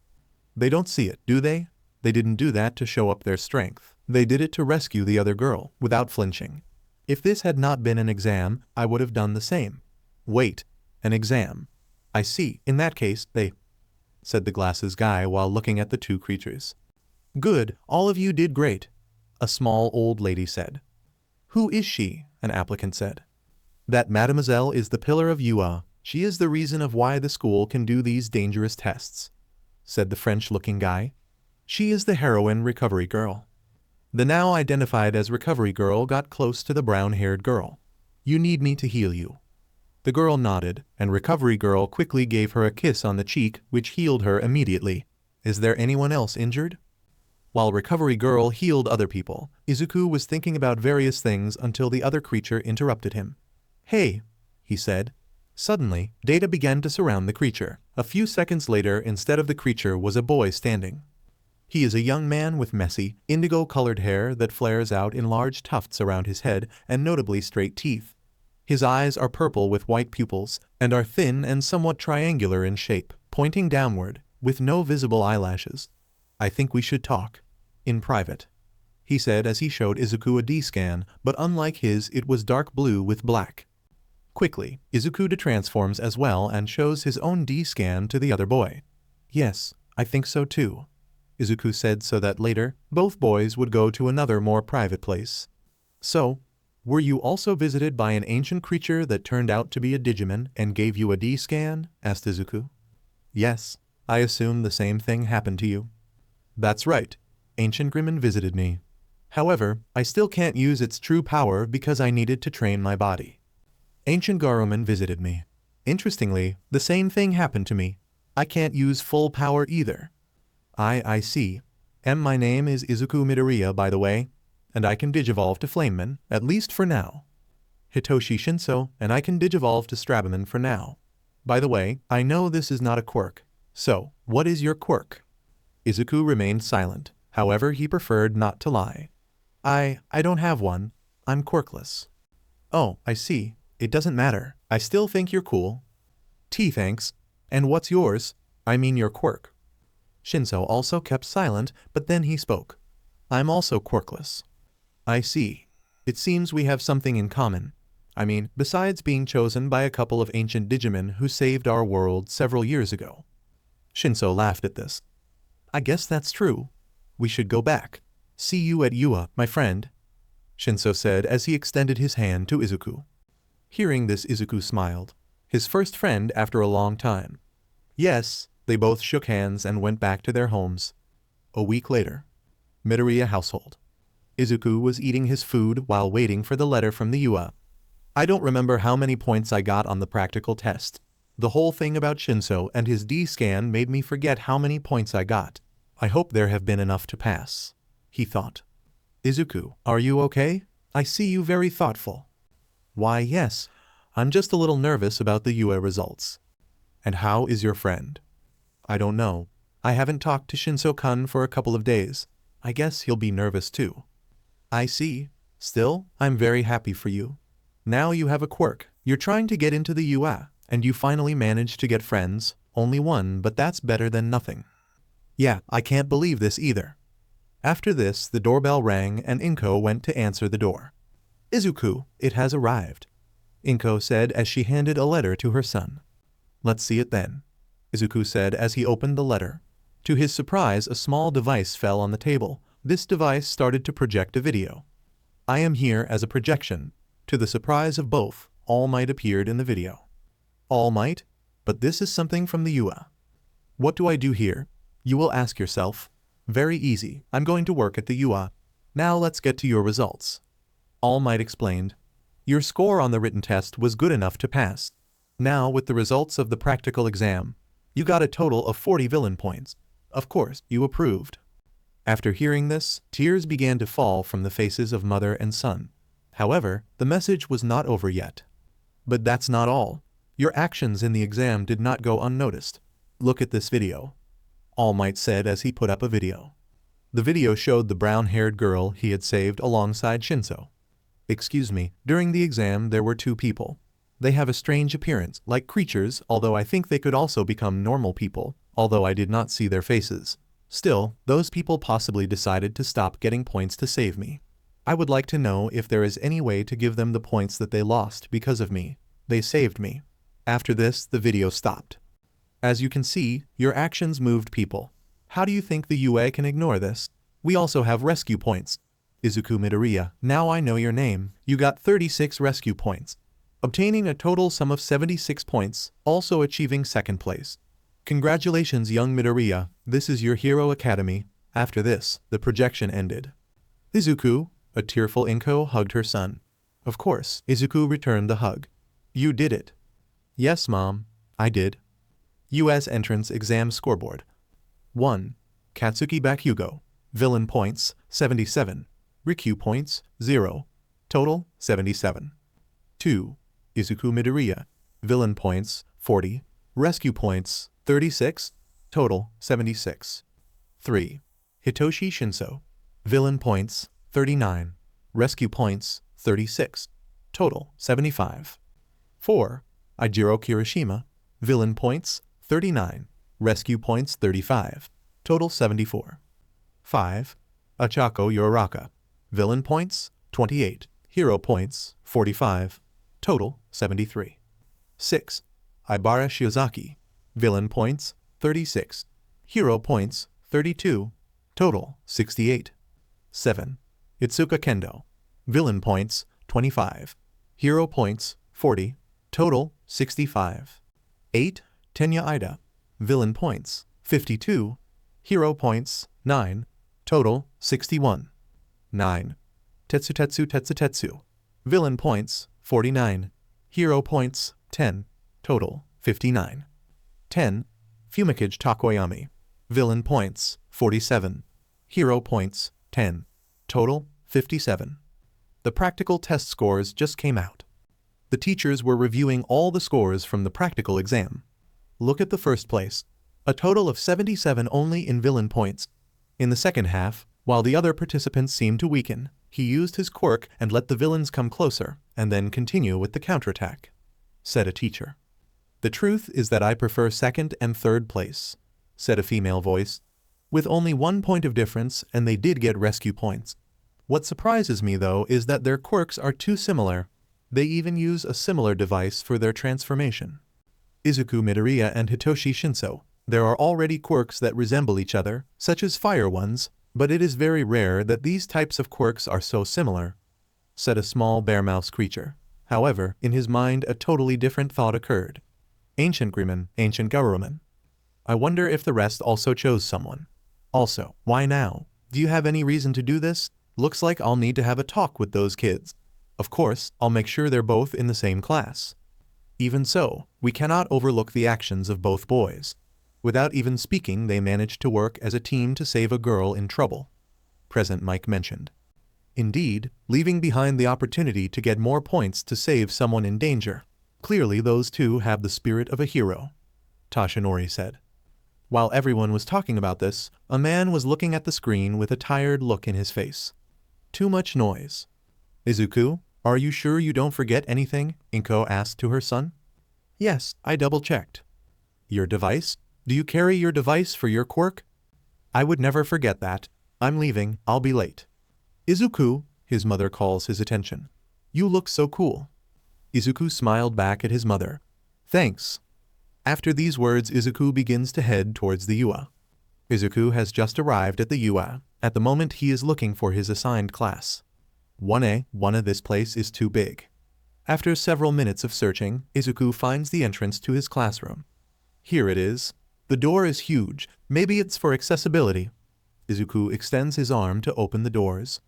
They don't see it, do they? They didn't do that to show up their strength. They did it to rescue the other girl, without flinching. If this had not been an exam, I would have done the same. Wait, an exam. I see, in that case, they... said the glasses guy while looking at the two creatures. Good, all of you did great, a small old lady said. Who is she? An applicant said. That mademoiselle is the pillar of UA. She is the reason of why the school can do these dangerous tests, said the French-looking guy. She is the heroine recovery girl. The now identified as recovery girl got close to the brown-haired girl. You need me to heal you. The girl nodded, and recovery girl quickly gave her a kiss on the cheek, which healed her immediately. Is there anyone else injured? While recovery girl healed other people, Izuku was thinking about various things until the other creature interrupted him. Hey, he said. Suddenly, data began to surround the creature. A few seconds later, instead of the creature was a boy standing. He is a young man with messy, indigo-colored hair that flares out in large tufts around his head and notably straight teeth. His eyes are purple with white pupils and are thin and somewhat triangular in shape, pointing downward, with no visible eyelashes. I think we should talk. In private, he said as he showed Izuku a D-scan, but unlike his it was dark blue with black. Quickly, Izuku detransforms as well and shows his own D-scan to the other boy. Yes, I think so too, Izuku said so that later, both boys would go to another more private place. So, were you also visited by an ancient creature that turned out to be a Digimon and gave you a D-scan? Asked Izuku. Yes, I assume the same thing happened to you. That's right, Ancient Grimon visited me. However, I still can't use its true power because I needed to train my body. Ancient Garomon visited me. Interestingly, the same thing happened to me. I can't use full power either. I see. My name is Izukumidoriya, by the way, and I can digivolve to Flameman, at least for now. Hitoshi Shinso, and I can digivolve to Strabamon for now. By the way, I know this is not a quirk. So, what is your quirk? Izuku remained silent. However, he preferred not to lie. I don't have one. I'm quirkless. Oh, I see. It doesn't matter. I still think you're cool. Thanks. And what's yours? I mean your quirk. Shinso also kept silent, but then he spoke. I'm also quirkless. I see. It seems we have something in common. I mean, besides being chosen by a couple of ancient Digimon who saved our world several years ago. Shinso laughed at this. I guess that's true. We should go back. See you at UA, my friend, Shinso said as he extended his hand to Izuku. Hearing this, Izuku smiled. His first friend after a long time. Yes, they both shook hands and went back to their homes. A week later. Midoriya household. Izuku was eating his food while waiting for the letter from the UA. I don't remember how many points I got on the practical test. The whole thing about Shinso and his D-scan made me forget how many points I got. I hope there have been enough to pass, he thought. Izuku, are you okay? I see you very thoughtful. Why, yes. I'm just a little nervous about the UA results. And how is your friend? I don't know. I haven't talked to Shinso-kun for a couple of days. I guess he'll be nervous too. I see. Still, I'm very happy for you. Now you have a quirk. You're trying to get into the UA, and you finally managed to get friends. Only one, but that's better than nothing. Yeah, I can't believe this either. After this, the doorbell rang and Inko went to answer the door. Izuku, it has arrived, Inko said as she handed a letter to her son. Let's see it then, Izuku said as he opened the letter. To his surprise, a small device fell on the table. This device started to project a video. I am here as a projection. To the surprise of both, All Might appeared in the video. All Might? But this is something from the UA. What do I do here? You will ask yourself. Very easy. I'm going to work at the UA. Now let's get to your results. All Might explained. Your score on the written test was good enough to pass. Now with the results of the practical exam, you got a total of 40 villain points. Of course, you approved. After hearing this, tears began to fall from the faces of mother and son. However, the message was not over yet. But that's not all. Your actions in the exam did not go unnoticed. Look at this video. All Might said as he put up a video. The video showed the brown-haired girl he had saved alongside Shinso. Excuse me, during the exam there were two people. They have a strange appearance, like creatures, although I think they could also become normal people, although I did not see their faces. Still, those people possibly decided to stop getting points to save me. I would like to know if there is any way to give them the points that they lost because of me. They saved me. After this, the video stopped. As you can see, your actions moved people. How do you think the UA can ignore this? We also have rescue points. Izukumidoriya, now I know your name. You got 36 rescue points, obtaining a total sum of 76 points, also achieving second place. Congratulations, young Midoriya, this is your hero academy. After this, the projection ended. Izuku, a tearful Inko, hugged her son. Of course, Izuku returned the hug. You did it. Yes, Mom, I did. US Entrance Exam Scoreboard. 1. Katsuki Bakugou. Villain points, 77. Rikyu points, 0. Total, 77. 2. Izuku Midoriya. Villain points, 40. Rescue points, 36. Total, 76. 3. Hitoshi Shinso. Villain points, 39. Rescue points, 36. Total, 75. 4. Ijiro Kirishima. Villain points, 39. Rescue points, 35. Total, 74. 5. Achako Yoraka. Villain points, 28. Hero points, 45. Total, 73. 6. Ibara Shiozaki. Villain points, 36. Hero points, 32. Total, 68. 7. Itsuka Kendo. Villain points, 25. Hero points, 40. Total, 65. 8. Tenya Ida. Villain points, 52. Hero points, 9. Total, 61. 9. Tetsu. Villain points, 49. Hero points, 10. Total, 59. 10. Fumikage Takoyami. Villain points, 47. Hero points, 10. Total, 57. The practical test scores just came out. The teachers were reviewing all the scores from the practical exam. Look at the first place. A total of 77 only in villain points. In the second half, while the other participants seemed to weaken, he used his quirk and let the villains come closer, and then continue with the counterattack, said a teacher. The truth is that I prefer second and third place, said a female voice, with only 1 point of difference, and they did get rescue points. What surprises me though is that their quirks are too similar. They even use a similar device for their transformation. Izuku Midoriya and Hitoshi Shinso. There are already quirks that resemble each other, such as fire ones, but it is very rare that these types of quirks are so similar, said a small bear mouse creature. However, in his mind a totally different thought occurred. Ancient Grimmon, Ancient Garurumon. I wonder if the rest also chose someone. Also, why now? Do you have any reason to do this? Looks like I'll need to have a talk with those kids. Of course, I'll make sure they're both in the same class. Even so, we cannot overlook the actions of both boys. Without even speaking, they managed to work as a team to save a girl in trouble, Present Mike mentioned. Indeed, leaving behind the opportunity to get more points to save someone in danger. Clearly those two have the spirit of a hero, Tashinori said. While everyone was talking about this, a man was looking at the screen with a tired look in his face. Too much noise. Izuku, are you sure you don't forget anything? Inko asked to her son. Yes, I double-checked. Your device? Do you carry your device for your quirk? I would never forget that. I'm leaving, I'll be late. Izuku, his mother calls his attention. You look so cool. Izuku smiled back at his mother. Thanks. After these words, Izuku begins to head towards the UA. Izuku has just arrived at the UA. At the moment he is looking for his assigned class. 1A, this place is too big. After several minutes of searching, Izuku finds the entrance to his classroom. Here it is. The door is huge, maybe it's for accessibility. Izuku extends his arm to open the doors.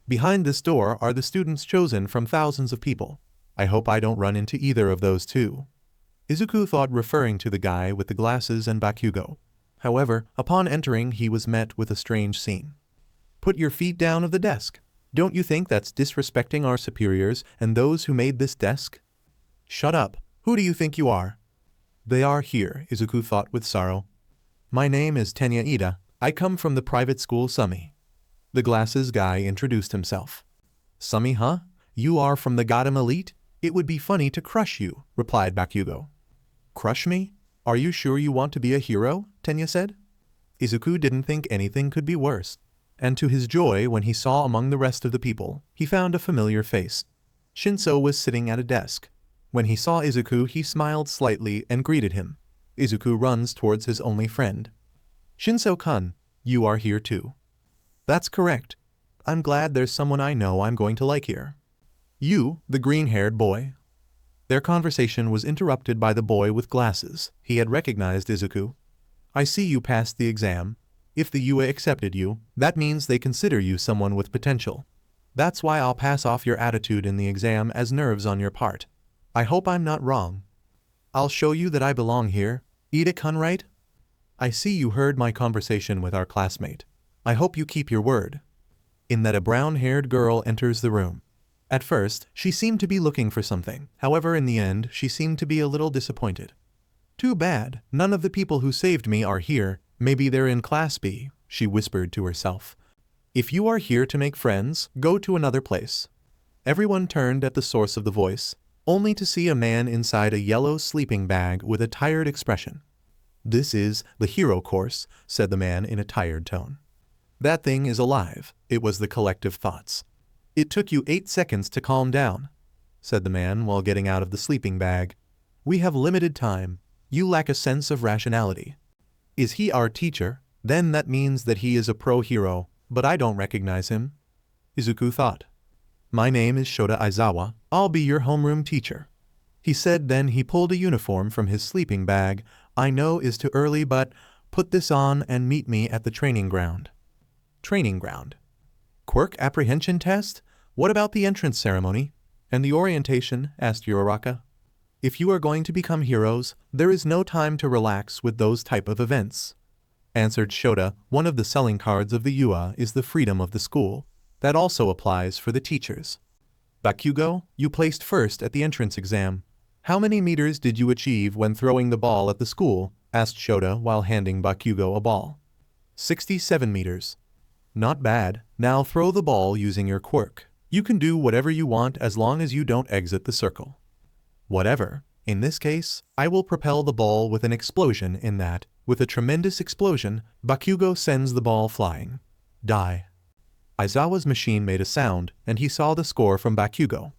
Behind this door are the students chosen from thousands of people. I hope I don't run into either of those two. Izuku thought, referring to the guy with the glasses and bakugou. However, upon entering he was met with a strange scene. Put your feet down of the desk. Don't you think that's disrespecting our superiors and those who made this desk? Shut up. Who do you think you are? They are here, Izuku thought with sorrow. My name is Tenya Ida. I come from the private school Sumi. The glasses guy introduced himself. Sumi, huh? You are from the Gotham Elite? It would be funny to crush you, replied Bakugou. Crush me? Are you sure you want to be a hero? Tenya said. Izuku didn't think anything could be worse. And to his joy, when he saw among the rest of the people, he found a familiar face. Shinso was sitting at a desk. When he saw Izuku, he smiled slightly and greeted him. Izuku runs towards his only friend. Shinso-kun, you are here too. That's correct. I'm glad there's someone I know I'm going to like here. You, the green-haired boy. Their conversation was interrupted by the boy with glasses. He had recognized Izuku. I see you passed the exam. If the UA accepted you, that means they consider you someone with potential. That's why I'll pass off your attitude in the exam as nerves on your part. I hope I'm not wrong. I'll show you that I belong here. Ida-kun, right? I see you heard my conversation with our classmate. I hope you keep your word. In that, a brown-haired girl enters the room. At first, she seemed to be looking for something. However, in the end, she seemed to be a little disappointed. Too bad, none of the people who saved me are here. Maybe they're in Class B, she whispered to herself. If you are here to make friends, go to another place. Everyone turned at the source of the voice, only to see a man inside a yellow sleeping bag with a tired expression. This is the hero course, said the man in a tired tone. That thing is alive, it was the collective thoughts. It took you 8 seconds to calm down, said the man while getting out of the sleeping bag. We have limited time. You lack a sense of rationality. Is he our teacher? Then that means that he is a pro-hero, but I don't recognize him. Izuku thought. My name is Shota Aizawa. I'll be your homeroom teacher. He said, then he pulled a uniform from his sleeping bag. I know is too early, but put this on and meet me at the training ground. Training ground. Quirk apprehension test? What about the entrance ceremony? And the orientation? Asked Uraraka. If you are going to become heroes, there is no time to relax with those type of events. Answered Shota, one of the selling cards of the UA is the freedom of the school. That also applies for the teachers. Bakugou, you placed first at the entrance exam. How many meters did you achieve when throwing the ball at the school? Asked Shota while handing Bakugou a ball. 67 meters. Not bad. Now throw the ball using your quirk. You can do whatever you want as long as you don't exit the circle. Whatever. In this case, I will propel the ball with an explosion in that. With a tremendous explosion, Bakugou sends the ball flying. Die. Aizawa's machine made a sound, and he saw the score from Bakugou.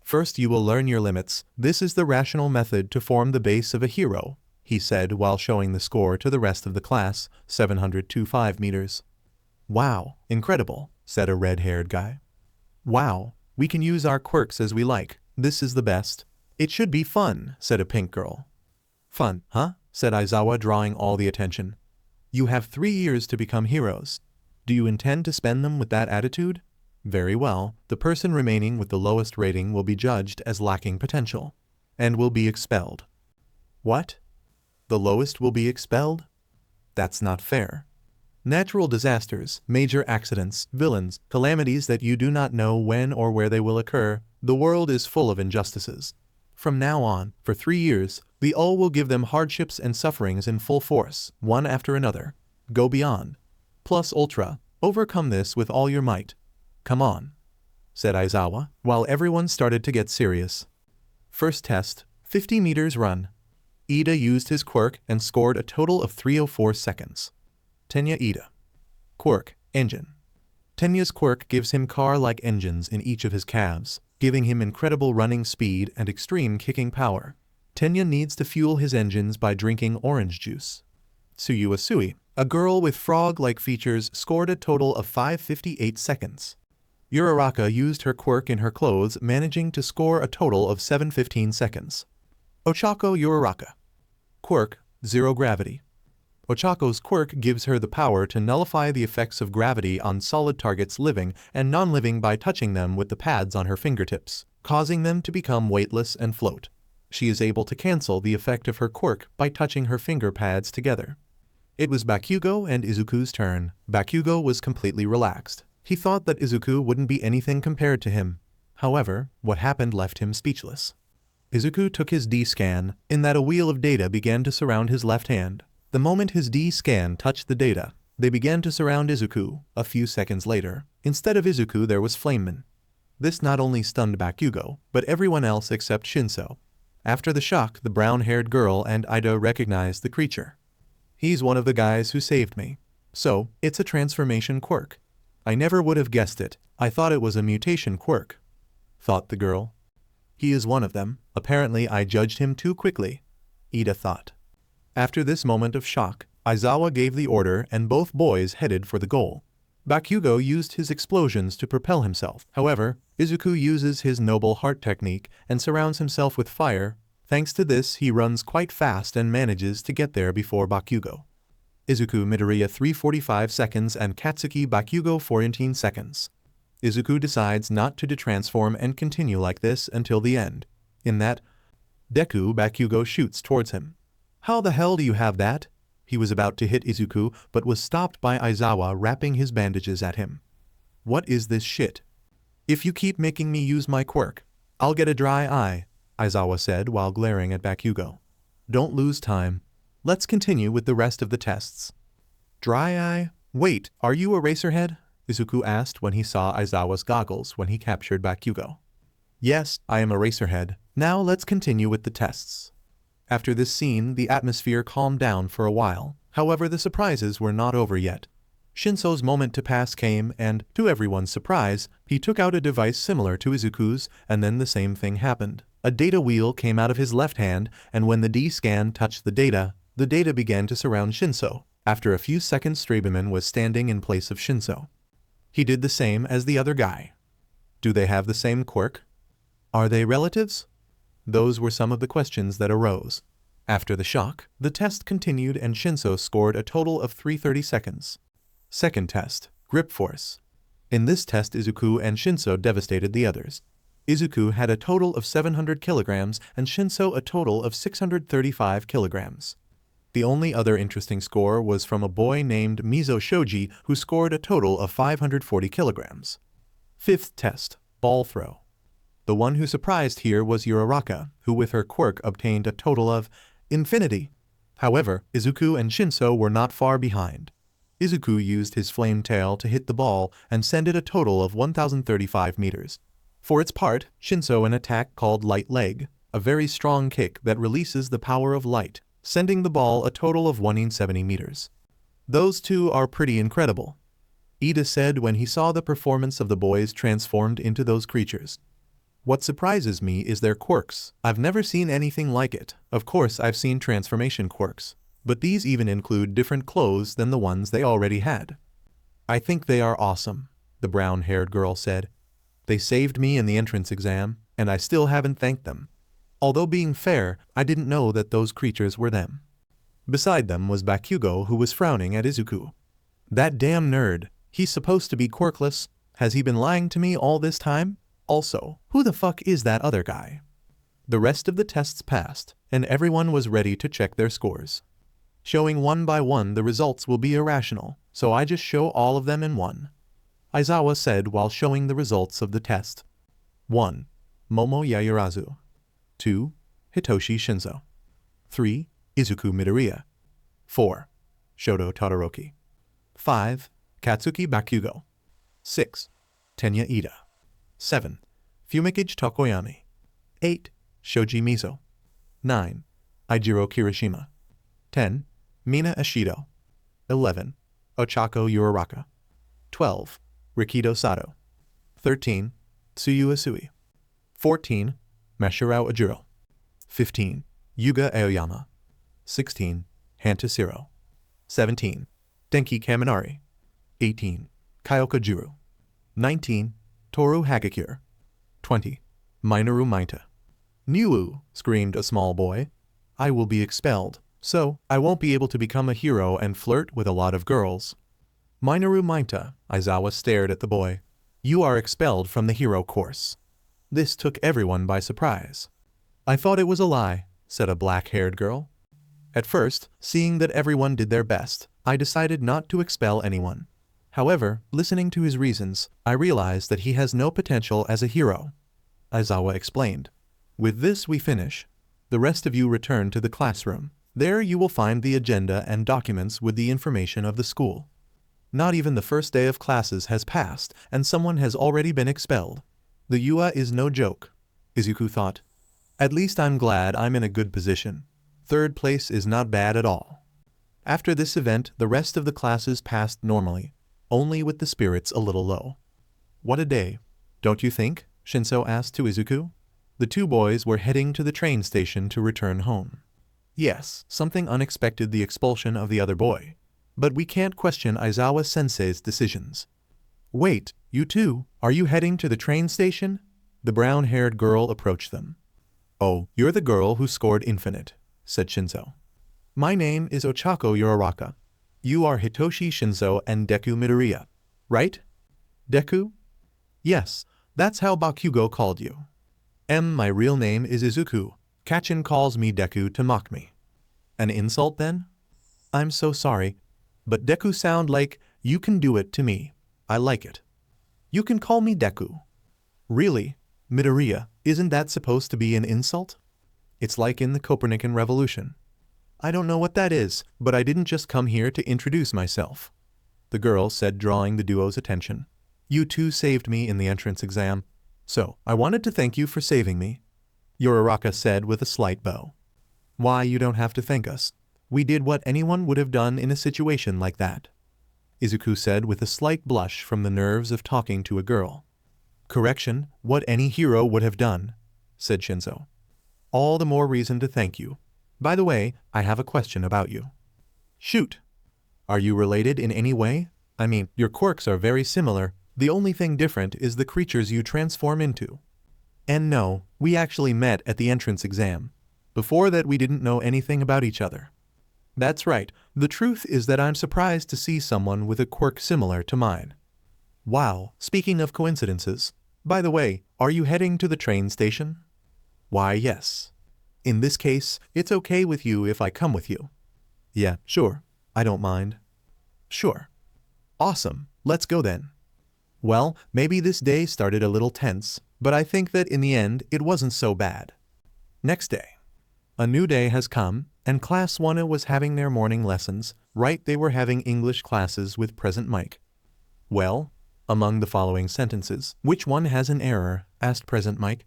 First you will learn your limits. This is the rational method to form the base of a hero, he said while showing the score to the rest of the class, 725 meters. Wow, incredible, said a red-haired guy. Wow, we can use our quirks as we like. This is the best. It should be fun, said a pink girl. Fun, huh? Said Aizawa, drawing all the attention. You have 3 years to become heroes. Do you intend to spend them with that attitude? Very well, the person remaining with the lowest rating will be judged as lacking potential, and will be expelled. What? The lowest will be expelled? That's not fair. Natural disasters, major accidents, villains, calamities that you do not know when or where they will occur. The world is full of injustices. From now on, for 3 years, the all will give them hardships and sufferings in full force, one after another. Go beyond. Plus ultra, overcome this with all your might. Come on, said Aizawa, while everyone started to get serious. First test, 50 meters run. Ida used his quirk and scored a total of 304 seconds. Tenya Ida. Quirk, engine. Tenya's quirk gives him car-like engines in each of his calves, giving him incredible running speed and extreme kicking power. Tenya needs to fuel his engines by drinking orange juice. Tsuyuya Sui, a girl with frog-like features, scored a total of 558 seconds. Uraraka used her quirk in her clothes, managing to score a total of 715 seconds. Ochako Uraraka. Quirk, zero gravity. Ochako's quirk gives her the power to nullify the effects of gravity on solid targets living and non-living by touching them with the pads on her fingertips, causing them to become weightless and float. She is able to cancel the effect of her quirk by touching her finger pads together. It was Bakugou and Izuku's turn. Bakugou was completely relaxed. He thought that Izuku wouldn't be anything compared to him. However, what happened left him speechless. Izuku took his D-scan, in that a wheel of data began to surround his left hand. The moment his D-scan touched the data, they began to surround Izuku. A few seconds later, instead of Izuku there was Flameman. This not only stunned Bakugou, but everyone else except Shinso. After the shock, the brown-haired girl and Ida recognized the creature. He's one of the guys who saved me. So, it's a transformation quirk. I never would have guessed it. I thought it was a mutation quirk, thought the girl. He is one of them. Apparently I judged him too quickly, Ida thought. After this moment of shock, Aizawa gave the order and both boys headed for the goal. Bakugou used his explosions to propel himself. However, Izuku uses his noble heart technique and surrounds himself with fire. Thanks to this, he runs quite fast and manages to get there before Bakugou. Izukumidoriya 3:45 seconds and Katsuki Bakugou 14 seconds. Izuku decides not to detransform and continue like this until the end. In that, Deku Bakugou shoots towards him. How the hell do you have that? He was about to hit Izuku but was stopped by Aizawa wrapping his bandages at him. What is this shit? If you keep making me use my quirk, I'll get a dry eye, Aizawa said while glaring at Bakugou. Don't lose time. Let's continue with the rest of the tests. Dry eye? Wait, are you a racerhead? Izuku asked when he saw Aizawa's goggles when he captured Bakugou. Yes, I am a racerhead. Now let's continue with the tests. After this scene, the atmosphere calmed down for a while. However, the surprises were not over yet. Shinso's moment to pass came and, to everyone's surprise, he took out a device similar to Izuku's and then the same thing happened. A data wheel came out of his left hand and when the D-scan touched the data began to surround Shinso. After a few seconds, Straberman was standing in place of Shinso. He did the same as the other guy. Do they have the same quirk? Are they relatives? Those were some of the questions that arose. After the shock, the test continued and Shinso scored a total of 330 seconds. Second test, Grip Force. In this test, Izuku and Shinso devastated the others. Izuku had a total of 700 kilograms and Shinso a total of 635 kilograms. The only other interesting score was from a boy named Mizo Shoji who scored a total of 540 kilograms. Fifth test, Ball Throw. The one who surprised here was Uraraka, who with her quirk obtained a total of infinity. However, Izuku and Shinso were not far behind. Izuku used his flame tail to hit the ball and send it a total of 1035 meters. For its part, Shinso an attack called Light Leg, a very strong kick that releases the power of light, sending the ball a total of 170 meters. Those two are pretty incredible, Ida said when he saw the performance of the boys transformed into those creatures. What surprises me is their quirks. I've never seen anything like it. Of course, I've seen transformation quirks, but these even include different clothes than the ones they already had. I think they are awesome, the brown-haired girl said. They saved me in the entrance exam, and I still haven't thanked them. Although being fair, I didn't know that those creatures were them. Beside them was Bakugou, who was frowning at Izuku. That damn nerd. He's supposed to be quirkless. Has he been lying to me all this time? Also, who the fuck is that other guy? The rest of the tests passed, and everyone was ready to check their scores. Showing one by one the results will be irrational, so I just show all of them in one, Aizawa said while showing the results of the test. 1. Momo Yayurazu. 2. Hitoshi Shinso. 3. Izukumidoriya. 4. Shototodoroki. 5. Katsuki Bakugou. 6. Tenya Ida. 7. Fumikage Tokoyami. 8. Shoji Mizo. 9. Ijiro Kirishima. 10. Mina Ashido. 11. Ochako Uraraka. 12. Rikido Sato. 13. Tsuyu Asui. 14. Mashirao Ajuro. 15. Yuga Aoyama. 16. Hantashiro. 17. Denki Kaminari. 18. Kyoka Juru. 19. Toru Hagakure. 20. Minoru Maita. "Niu!" screamed a small boy. "I will be expelled." So, I won't be able to become a hero and flirt with a lot of girls. Minoru Mainta, Aizawa stared at the boy. You are expelled from the hero course. This took everyone by surprise. I thought it was a lie, said a black-haired girl. At first, seeing that everyone did their best, I decided not to expel anyone. However, listening to his reasons, I realized that he has no potential as a hero. Aizawa explained. With this we finish. The rest of you return to the classroom. There you will find the agenda and documents with the information of the school. Not even the first day of classes has passed, and someone has already been expelled. The UA is no joke, Izuku thought. At least I'm glad I'm in a good position. Third place is not bad at all. After this event, the rest of the classes passed normally, only with the spirits a little low. What a day, don't you think? Shinso asked to Izuku. The two boys were heading to the train station to return home. Yes, something unexpected, the expulsion of the other boy. But we can't question Aizawa-sensei's decisions. Wait, you two, are you heading to the train station? The brown-haired girl approached them. Oh, you're the girl who scored infinite, said Shinso. My name is Ochako Yoraraka. You are Hitoshi Shinso and Deku Midoriya, right? Deku? Yes, that's how Bakugou called you. My real name is Izuku. Kachin calls me Deku to mock me. An insult then? I'm so sorry, but Deku sound like you can do it to me. I like it. You can call me Deku. Really, Midoriya, isn't that supposed to be an insult? It's like in the Copernican Revolution. I don't know what that is, but I didn't just come here to introduce myself. The girl said, drawing the duo's attention. You two saved me in the entrance exam, so I wanted to thank you for saving me. Yoraraka said with a slight bow. Why, you don't have to thank us. We did what anyone would have done in a situation like that. Izuku said with a slight blush from the nerves of talking to a girl. Correction, what any hero would have done, said Shinso. All the more reason to thank you. By the way, I have a question about you. Shoot. Are you related in any way? I mean, your quirks are very similar. The only thing different is the creatures you transform into. And no, we actually met at the entrance exam. Before that, we didn't know anything about each other. That's right. The truth is that I'm surprised to see someone with a quirk similar to mine. Wow, speaking of coincidences. By the way, are you heading to the train station? Why, yes. In this case, it's okay with you if I come with you. Yeah, sure. I don't mind. Sure. Awesome. Let's go then. Well, maybe this day started a little tense, but I think that in the end, it wasn't so bad. Next day. A new day has come, and Class 1 was having their morning lessons. Right, they were having English classes with present Mike. Well, among the following sentences, which one has an error? Asked present Mike.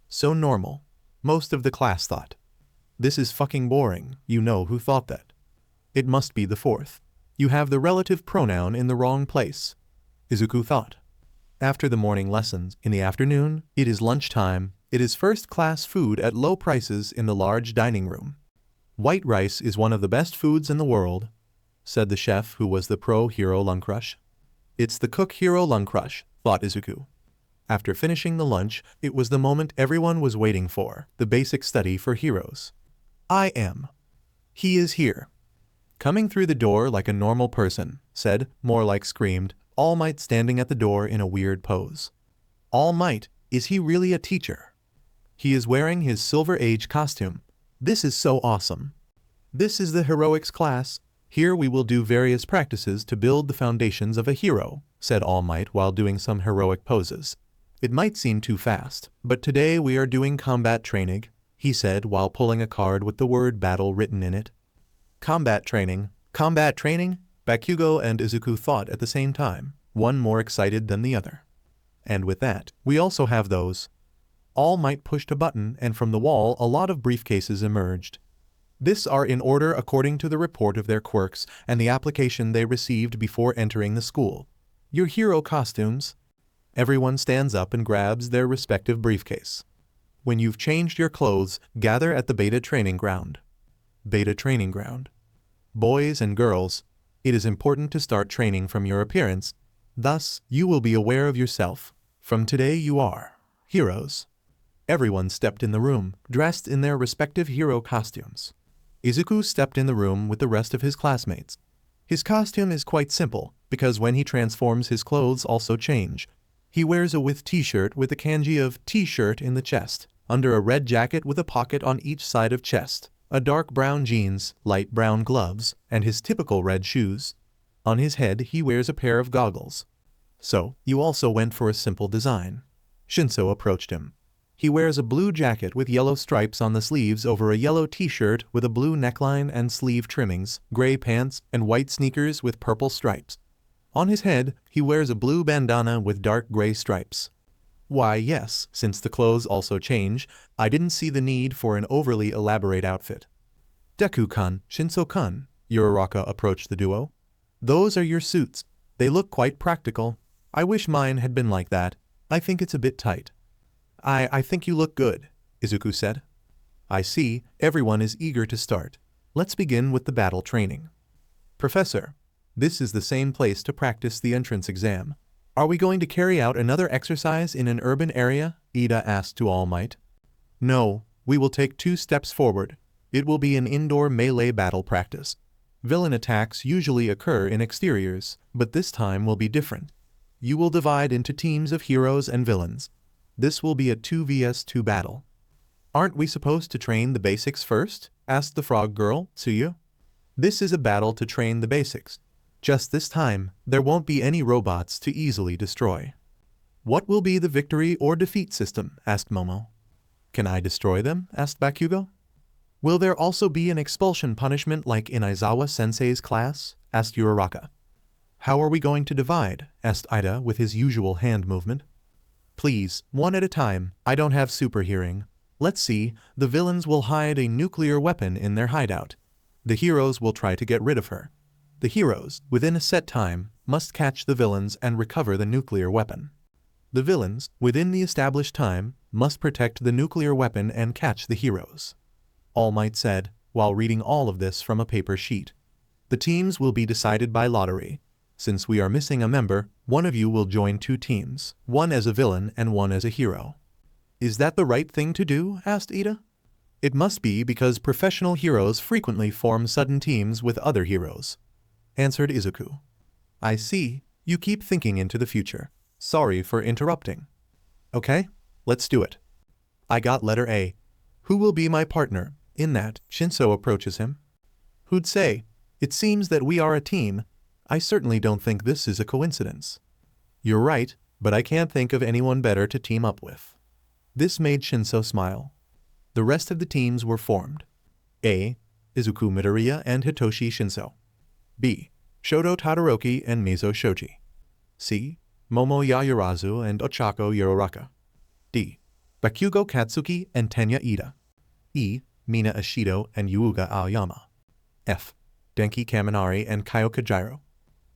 So normal. Most of the class thought. This is fucking boring. You know who thought that. It must be the fourth. You have the relative pronoun in the wrong place. Izuku thought. After the morning lessons, in the afternoon, it is lunchtime. It is first-class food at low prices in the large dining room. White rice is one of the best foods in the world, said the chef who was the pro-hero Lungcrush. It's the cook hero Lungcrush, thought Izuku. After finishing the lunch, it was the moment everyone was waiting for, the basic study for heroes. I am. He is here. Coming through the door like a normal person, said, more like screamed, All Might standing at the door in a weird pose. All Might, is he really a teacher? He is wearing his Silver Age costume. This is so awesome. This is the heroics class. Here we will do various practices to build the foundations of a hero, said All Might while doing some heroic poses. It might seem too fast, but today we are doing combat training, he said while pulling a card with the word battle written in it. Combat training? Combat training? Bakugou and Izuku thought at the same time, one more excited than the other. And with that, we also have those. All Might pushed a button and from the wall a lot of briefcases emerged. This are in order according to the report of their quirks and the application they received before entering the school. Your hero costumes. Everyone stands up and grabs their respective briefcase. When you've changed your clothes, gather at the beta training ground. Beta training ground. Boys and girls, it is important to start training from your appearance. Thus, you will be aware of yourself. From today you are heroes. Everyone stepped in the room, dressed in their respective hero costumes. Izuku stepped in the room with the rest of his classmates. His costume is quite simple, because when he transforms his clothes also change. He wears a with t-shirt with the kanji of t-shirt in the chest, under a red jacket with a pocket on each side of chest, a dark brown jeans, light brown gloves, and his typical red shoes. On his head he wears a pair of goggles. So, you also went for a simple design. Shinso approached him. He wears a blue jacket with yellow stripes on the sleeves over a yellow t-shirt with a blue neckline and sleeve trimmings, gray pants, and white sneakers with purple stripes. On his head, he wears a blue bandana with dark gray stripes. Why yes, since the clothes also change, I didn't see the need for an overly elaborate outfit. Deku-kun, Shinso-kun, Uraraka approached the duo. Those are your suits. They look quite practical. I wish mine had been like that. I think it's a bit tight. I think you look good, Izuku said. I see, everyone is eager to start. Let's begin with the battle training. Professor, this is the same place to practice the entrance exam. Are we going to carry out another exercise in an urban area? Ida asked to All Might. No, we will take 2 steps forward. It will be an indoor melee battle practice. Villain attacks usually occur in exteriors, but this time will be different. You will divide into teams of heroes and villains. This will be a 2vs2 battle. Aren't we supposed to train the basics first? Asked the frog girl, Tsuyu. This is a battle to train the basics. Just this time, there won't be any robots to easily destroy. What will be the victory or defeat system? Asked Momo. Can I destroy them? Asked Bakugou. Will there also be an expulsion punishment like in Aizawa-sensei's class? Asked Uraraka. How are we going to divide? Asked Ida with his usual hand movement. Please, one at a time, I don't have super hearing. Let's see, the villains will hide a nuclear weapon in their hideout. The heroes will try to get rid of her. The heroes, within a set time, must catch the villains and recover the nuclear weapon. The villains, within the established time, must protect the nuclear weapon and catch the heroes. All Might said, while reading all of this from a paper sheet. The teams will be decided by lottery. Since we are missing a member, one of you will join 2 teams, one as a villain and one as a hero. Is that the right thing to do? Asked Ida. It must be because professional heroes frequently form sudden teams with other heroes, answered Izuku. I see, you keep thinking into the future. Sorry for interrupting. Okay, let's do it. I got letter A. Who will be my partner? In that, Shinso approaches him. Who'd say? It seems that we are a team. I certainly don't think this is a coincidence. You're right, but I can't think of anyone better to team up with. This made Shinso smile. The rest of the teams were formed. A. Izukumidoriya and Hitoshi Shinso. B. Shototodoroki and Mizo Shoji. C. Momo Yayurazu and Ochako Yororaka. D. Bakugou Katsuki and Tenya Ida. E. Mina Ashido and Yuuga Aoyama. F. Denki Kaminari and Kyoka Gyro.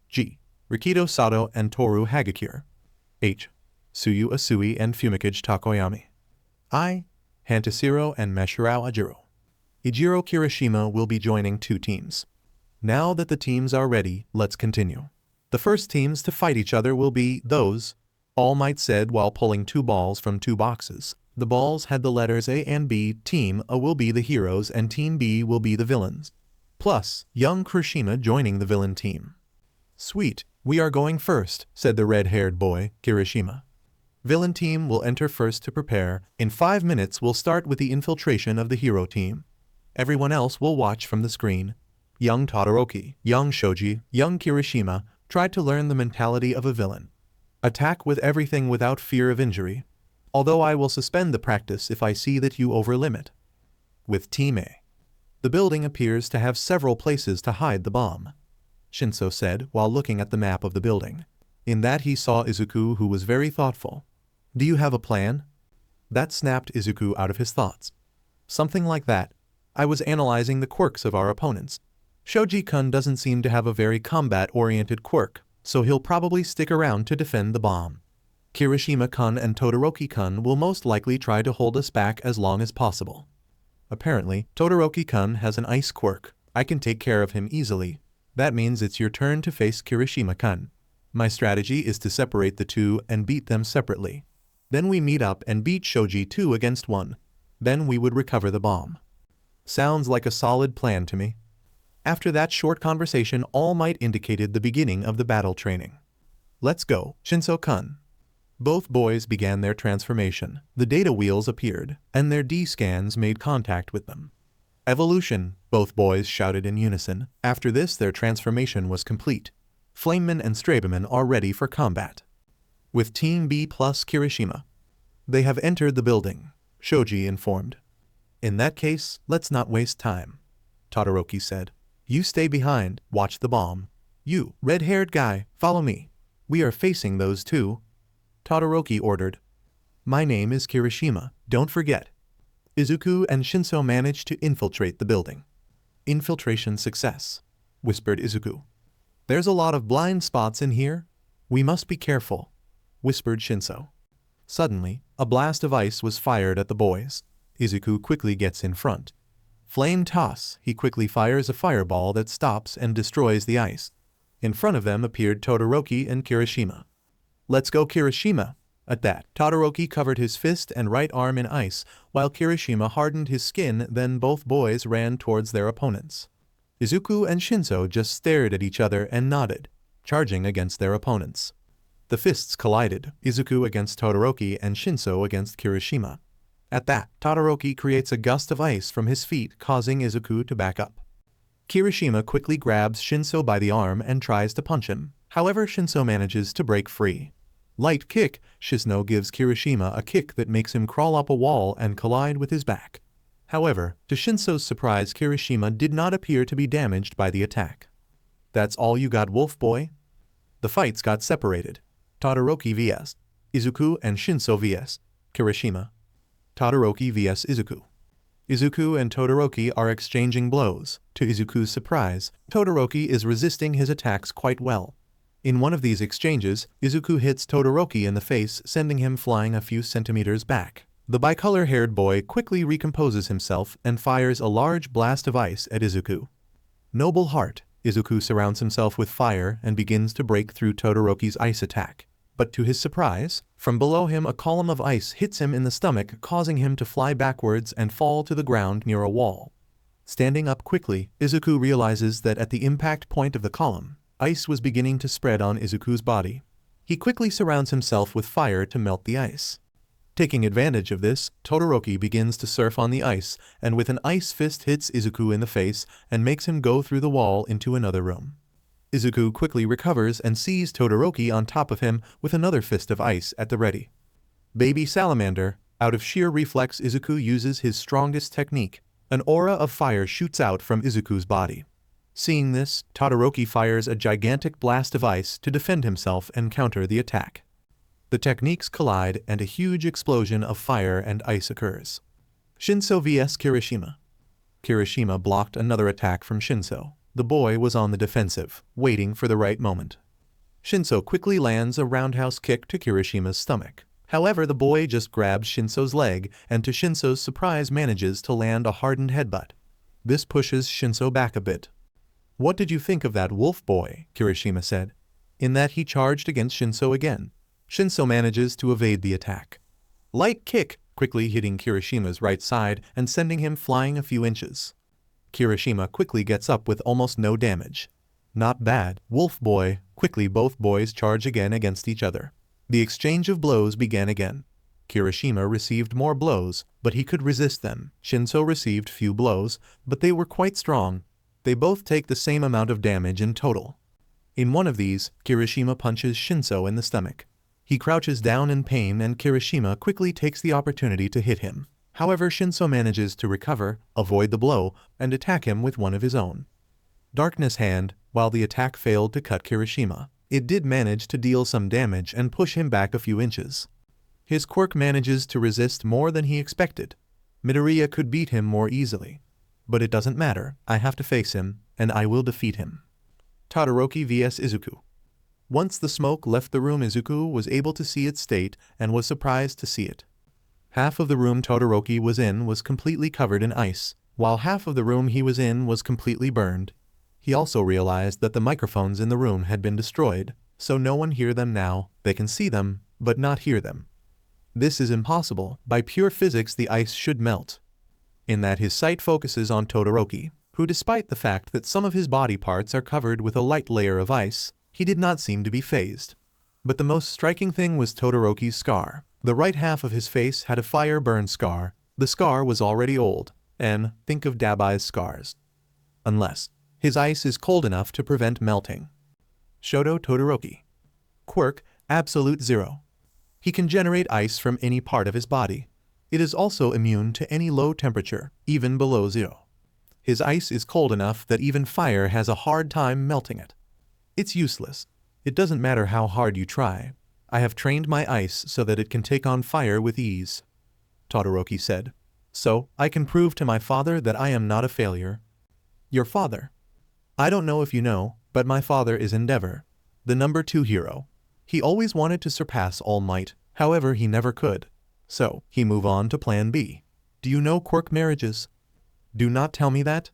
G. Rikido Sato and Toru Hagakure. H. Tsuyu Asui and Fumikage Takoyami. I. Hantashiro and Mashirao Ajiro. Ijiro Kirishima will be joining 2 teams. Now that the teams are ready, let's continue. The first teams to fight each other will be those, All Might said while pulling 2 balls from 2 boxes. The balls had the letters A and B. Team A will be the heroes and Team B will be the villains. Plus, young Kirishima joining the villain team. Sweet, we are going first, said the red-haired boy, Kirishima. Villain team will enter first to prepare. In 5 minutes we'll start with the infiltration of the hero team. Everyone else will watch from the screen. Young Todoroki, young Shoji, young Kirishima tried to learn the mentality of a villain. Attack with everything without fear of injury. Although I will suspend the practice if I see that you overlimit. With Team A. The building appears to have several places to hide the bomb, Shinso said while looking at the map of the building. In that he saw Izuku, who was very thoughtful. Do you have a plan? That snapped Izuku out of his thoughts. Something like that. I was analyzing the quirks of our opponents. Shoji-kun doesn't seem to have a very combat-oriented quirk, so he'll probably stick around to defend the bomb. Kirishima-kun and Todoroki-kun will most likely try to hold us back as long as possible. Apparently, Todoroki-kun has an ice quirk. I can take care of him easily. That means it's your turn to face Kirishima-kun. My strategy is to separate the 2 and beat them separately. Then we meet up and beat Shoji 2 against 1. Then we would recover the bomb. Sounds like a solid plan to me. After that short conversation, All Might indicated the beginning of the battle training. Let's go, Shinso-kun. Both boys began their transformation. The data wheels appeared, and their D-scans made contact with them. Evolution, both boys shouted in unison. After this, their transformation was complete. Flameman and Strabeman are ready for combat. With Team B plus Kirishima. They have entered the building, Shoji informed. In that case, let's not waste time, Todoroki said. You stay behind, watch the bomb. You, red-haired guy, follow me. We are facing those two, Todoroki ordered. My name is Kirishima, don't forget. Izuku and Shinso managed to infiltrate the building. Infiltration success, whispered Izuku. There's a lot of blind spots in here. We must be careful, whispered Shinso. Suddenly, a blast of ice was fired at the boys. Izuku quickly gets in front. Flame toss, he quickly fires a fireball that stops and destroys the ice. In front of them appeared Todoroki and Kirishima. Let's go, Kirishima. At that, Todoroki covered his fist and right arm in ice, while Kirishima hardened his skin. Then both boys ran towards their opponents. Izuku and Shinso just stared at each other and nodded, charging against their opponents. The fists collided, Izuku against Todoroki and Shinso against Kirishima. At that, Todoroki creates a gust of ice from his feet, causing Izuku to back up. Kirishima quickly grabs Shinso by the arm and tries to punch him. However, Shinso manages to break free. Light kick, Shinso gives Kirishima a kick that makes him crawl up a wall and collide with his back. However, to Shinso's surprise, Kirishima did not appear to be damaged by the attack. That's all you got, wolf boy? The fights got separated. Todoroki vs. Izuku and Shinso vs. Kirishima. Todoroki vs. Izuku. Izuku and Todoroki are exchanging blows. To Izuku's surprise, Todoroki is resisting his attacks quite well. In one of these exchanges, Izuku hits Todoroki in the face, sending him flying a few centimeters back. The bicolor-haired boy quickly recomposes himself and fires a large blast of ice at Izuku. Noble heart, Izuku surrounds himself with fire and begins to break through Todoroki's ice attack. But to his surprise, from below him a column of ice hits him in the stomach, causing him to fly backwards and fall to the ground near a wall. Standing up quickly, Izuku realizes that at the impact point of the column, ice was beginning to spread on Izuku's body. He quickly surrounds himself with fire to melt the ice. Taking advantage of this, Todoroki begins to surf on the ice and with an ice fist hits Izuku in the face and makes him go through the wall into another room. Izuku quickly recovers and sees Todoroki on top of him with another fist of ice at the ready. Baby salamander, out of sheer reflex, Izuku uses his strongest technique. An aura of fire shoots out from Izuku's body. Seeing this, Todoroki fires a gigantic blast of ice to defend himself and counter the attack. The techniques collide and a huge explosion of fire and ice occurs. Shinso vs. Kirishima. Kirishima blocked another attack from Shinso. The boy was on the defensive, waiting for the right moment. Shinso quickly lands a roundhouse kick to Kirishima's stomach. However, the boy just grabs Shinso's leg and to Shinso's surprise manages to land a hardened headbutt. This pushes Shinso back a bit. What did you think of that, wolf boy? Kirishima said. In that he charged against Shinso again. Shinso manages to evade the attack. Light kick, quickly hitting Kirishima's right side and sending him flying a few inches. Kirishima quickly gets up with almost no damage. Not bad, wolf boy. Quickly both boys charge again against each other. The exchange of blows began again. Kirishima received more blows, but he could resist them. Shinso received few blows, but they were quite strong. They both take the same amount of damage in total. In one of these, Kirishima punches Shinso in the stomach. He crouches down in pain and Kirishima quickly takes the opportunity to hit him. However, Shinso manages to recover, avoid the blow, and attack him with one of his own. Darkness Hand, while the attack failed to cut Kirishima, it did manage to deal some damage and push him back a few inches. His quirk manages to resist more than he expected. Midoriya could beat him more easily. But it doesn't matter, I have to face him, and I will defeat him. Todoroki vs. Izuku. Once the smoke left the room, Izuku was able to see its state and was surprised to see it. Half of the room Todoroki was in was completely covered in ice, while half of the room he was in was completely burned. He also realized that the microphones in the room had been destroyed, so no one hear them now. They can see them, but not hear them. This is impossible. By pure physics, the ice should melt. in that his sight focuses on Todoroki, who despite the fact that some of his body parts are covered with a light layer of ice, he did not seem to be fazed. But the most striking thing was Todoroki's scar. The right half of his face had a fire burn scar. The scar was already old, and think of Dabi's scars. Unless his ice is cold enough to prevent melting. Shototodoroki. Quirk, absolute 0. He can generate ice from any part of his body. It is also immune to any low temperature, even below 0. His ice is cold enough that even fire has a hard time melting it. It's useless. It doesn't matter how hard you try. I have trained my ice so that it can take on fire with ease. Todoroki said. So, I can prove to my father that I am not a failure. Your father? I don't know if you know, but my father is Endeavor, the number 2 hero. He always wanted to surpass All Might, however he never could. So, he moved on to Plan B. Do you know quirk marriages? Do not tell me that.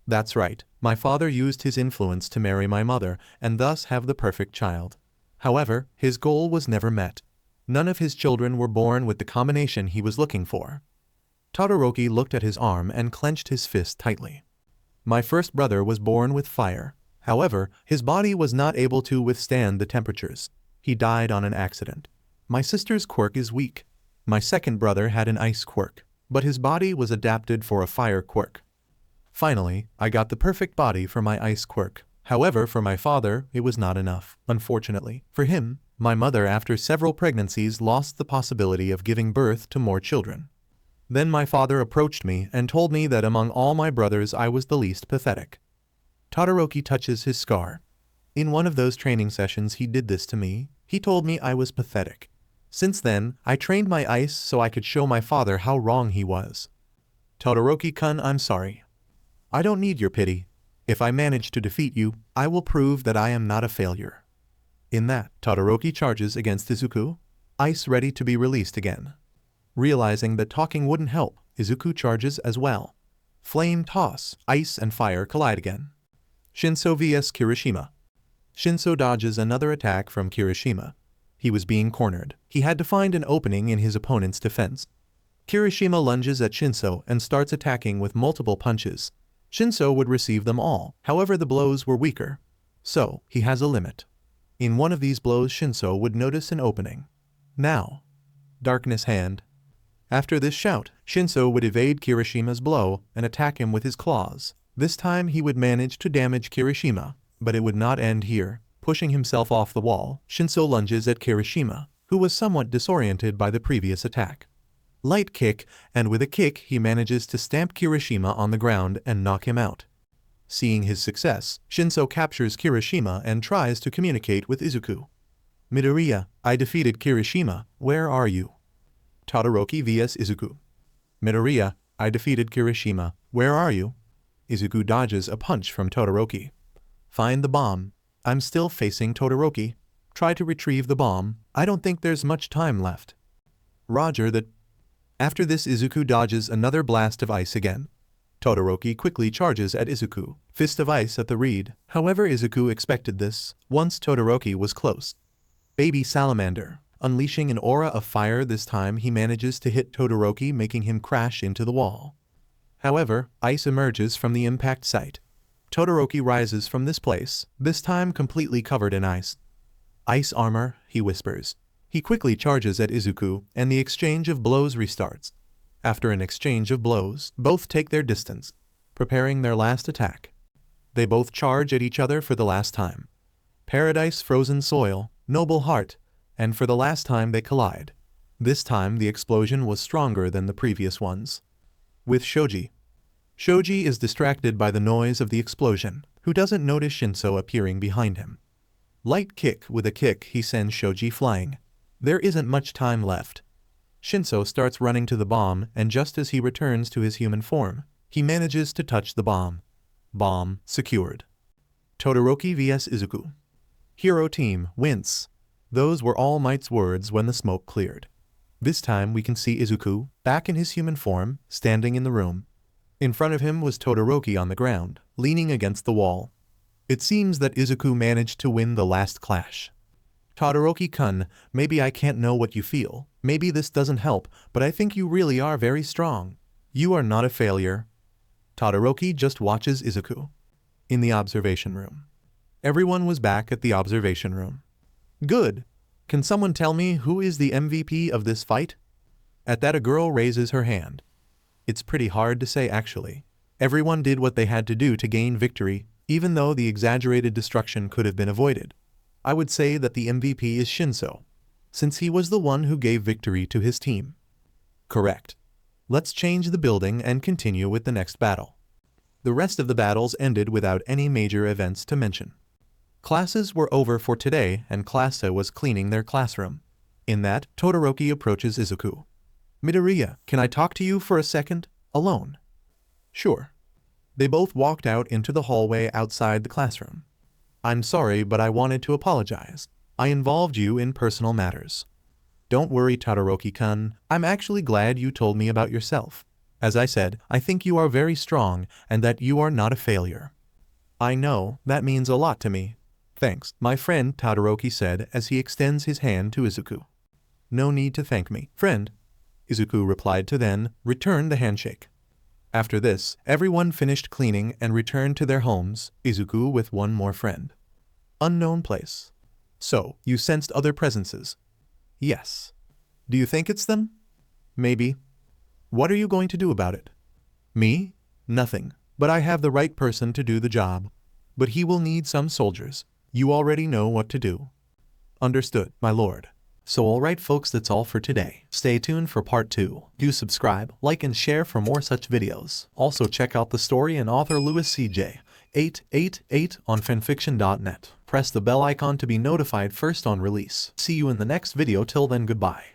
That's right, my father used his influence to marry my mother and thus have the perfect child. However, his goal was never met. None of his children were born with the combination he was looking for. Todoroki looked at his arm and clenched his fist tightly. My first brother was born with fire. However, his body was not able to withstand the temperatures. He died on an accident. My sister's quirk is weak. My second brother had an ice quirk, but his body was adapted for a fire quirk. Finally, I got the perfect body for my ice quirk. However, for my father, it was not enough. Unfortunately, for him, my mother after several pregnancies lost the possibility of giving birth to more children. Then my father approached me and told me that among all my brothers I was the least pathetic. Todoroki touches his scar. In one of those training sessions he did this to me. He told me I was pathetic. Since then, I trained my ice so I could show my father how wrong he was. Todoroki-kun, I'm sorry. I don't need your pity. If I manage to defeat you, I will prove that I am not a failure. In that, Todoroki charges against Izuku, ice ready to be released again. Realizing that talking wouldn't help, Izuku charges as well. Flame toss, ice and fire collide again. Shinso vs Kirishima. Shinso dodges another attack from Kirishima. He was being cornered. He had to find an opening in his opponent's defense. Kirishima lunges at Shinso and starts attacking with multiple punches. Shinso would receive them all, however the blows were weaker. So, he has a limit. In one of these blows Shinso would notice an opening. Now. Darkness hand. After this shout, Shinso would evade Kirishima's blow and attack him with his claws. This time he would manage to damage Kirishima, but it would not end here. Pushing himself off the wall, Shinso lunges at Kirishima, who was somewhat disoriented by the previous attack. Light kick, and with a kick he manages to stamp Kirishima on the ground and knock him out. Seeing his success, Shinso captures Kirishima and tries to communicate with Izuku. Midoriya, I defeated Kirishima, where are you? Todoroki vs Izuku. Midoriya, I defeated Kirishima, where are you? Izuku dodges a punch from Todoroki. Find the bomb. I'm still facing Todoroki. Try to retrieve the bomb. I don't think there's much time left. Roger that. After this Izuku dodges another blast of ice again. Todoroki quickly charges at Izuku, fist of ice at the reed. However, Izuku expected this, once Todoroki was close. Baby salamander. Unleashing an aura of fire, this time he manages to hit Todoroki, making him crash into the wall. However, ice emerges from the impact site. Todoroki rises from this place, this time completely covered in ice. Ice armor, he whispers. He quickly charges at Izuku, and the exchange of blows restarts. After an exchange of blows, both take their distance, preparing their last attack. They both charge at each other for the last time. Paradise frozen soil, noble heart, and for the last time they collide. This time the explosion was stronger than the previous ones. With Shoji. Shoji is distracted by the noise of the explosion, who doesn't notice Shinso appearing behind him. Light kick, with a kick he sends Shoji flying. There isn't much time left. Shinso starts running to the bomb, and just as he returns to his human form, he manages to touch the bomb. Bomb secured. Todoroki vs Izuku. Hero team, wince. Those were All Might's words when the smoke cleared. This time we can see Izuku, back in his human form, standing in the room. In front of him was Todoroki on the ground, leaning against the wall. It seems that Izuku managed to win the last clash. Todoroki-kun, maybe I can't know what you feel, maybe this doesn't help, but I think you really are very strong. You are not a failure. Todoroki just watches Izuku. In the observation room. Everyone was back at the observation room. Good. Can someone tell me who is the MVP of this fight? At that a girl raises her hand. It's pretty hard to say actually. Everyone did what they had to do to gain victory, even though the exaggerated destruction could have been avoided. I would say that the MVP is Shinso, since he was the one who gave victory to his team. Correct. Let's change the building and continue with the next battle. The rest of the battles ended without any major events to mention. Classes were over for today and Class A was cleaning their classroom. In that, Todoroki approaches Izuku. Midoriya, can I talk to you for a second? Alone. Sure. They both walked out into the hallway outside the classroom. I'm sorry, but I wanted to apologize. I involved you in personal matters. Don't worry, Todoroki-kun. I'm actually glad you told me about yourself. As I said, I think you are very strong and that you are not a failure. I know, that means a lot to me. Thanks, my friend, Todoroki said as he extends his hand to Izuku. No need to thank me, friend. Izuku replied to then, return the handshake. After this, everyone finished cleaning and returned to their homes, Izuku with one more friend. Unknown place. So, you sensed other presences? Yes. Do you think it's them? Maybe. What are you going to do about it? Me? Nothing. But I have the right person to do the job. But he will need some soldiers. You already know what to do. Understood, my lord. So alright folks, that's all for today. Stay tuned for part 2. Do subscribe, like and share for more such videos. Also check out the story and author Louis CJ 888 on fanfiction.net. Press the bell icon to be notified first on release. See you in the next video. Till then, goodbye.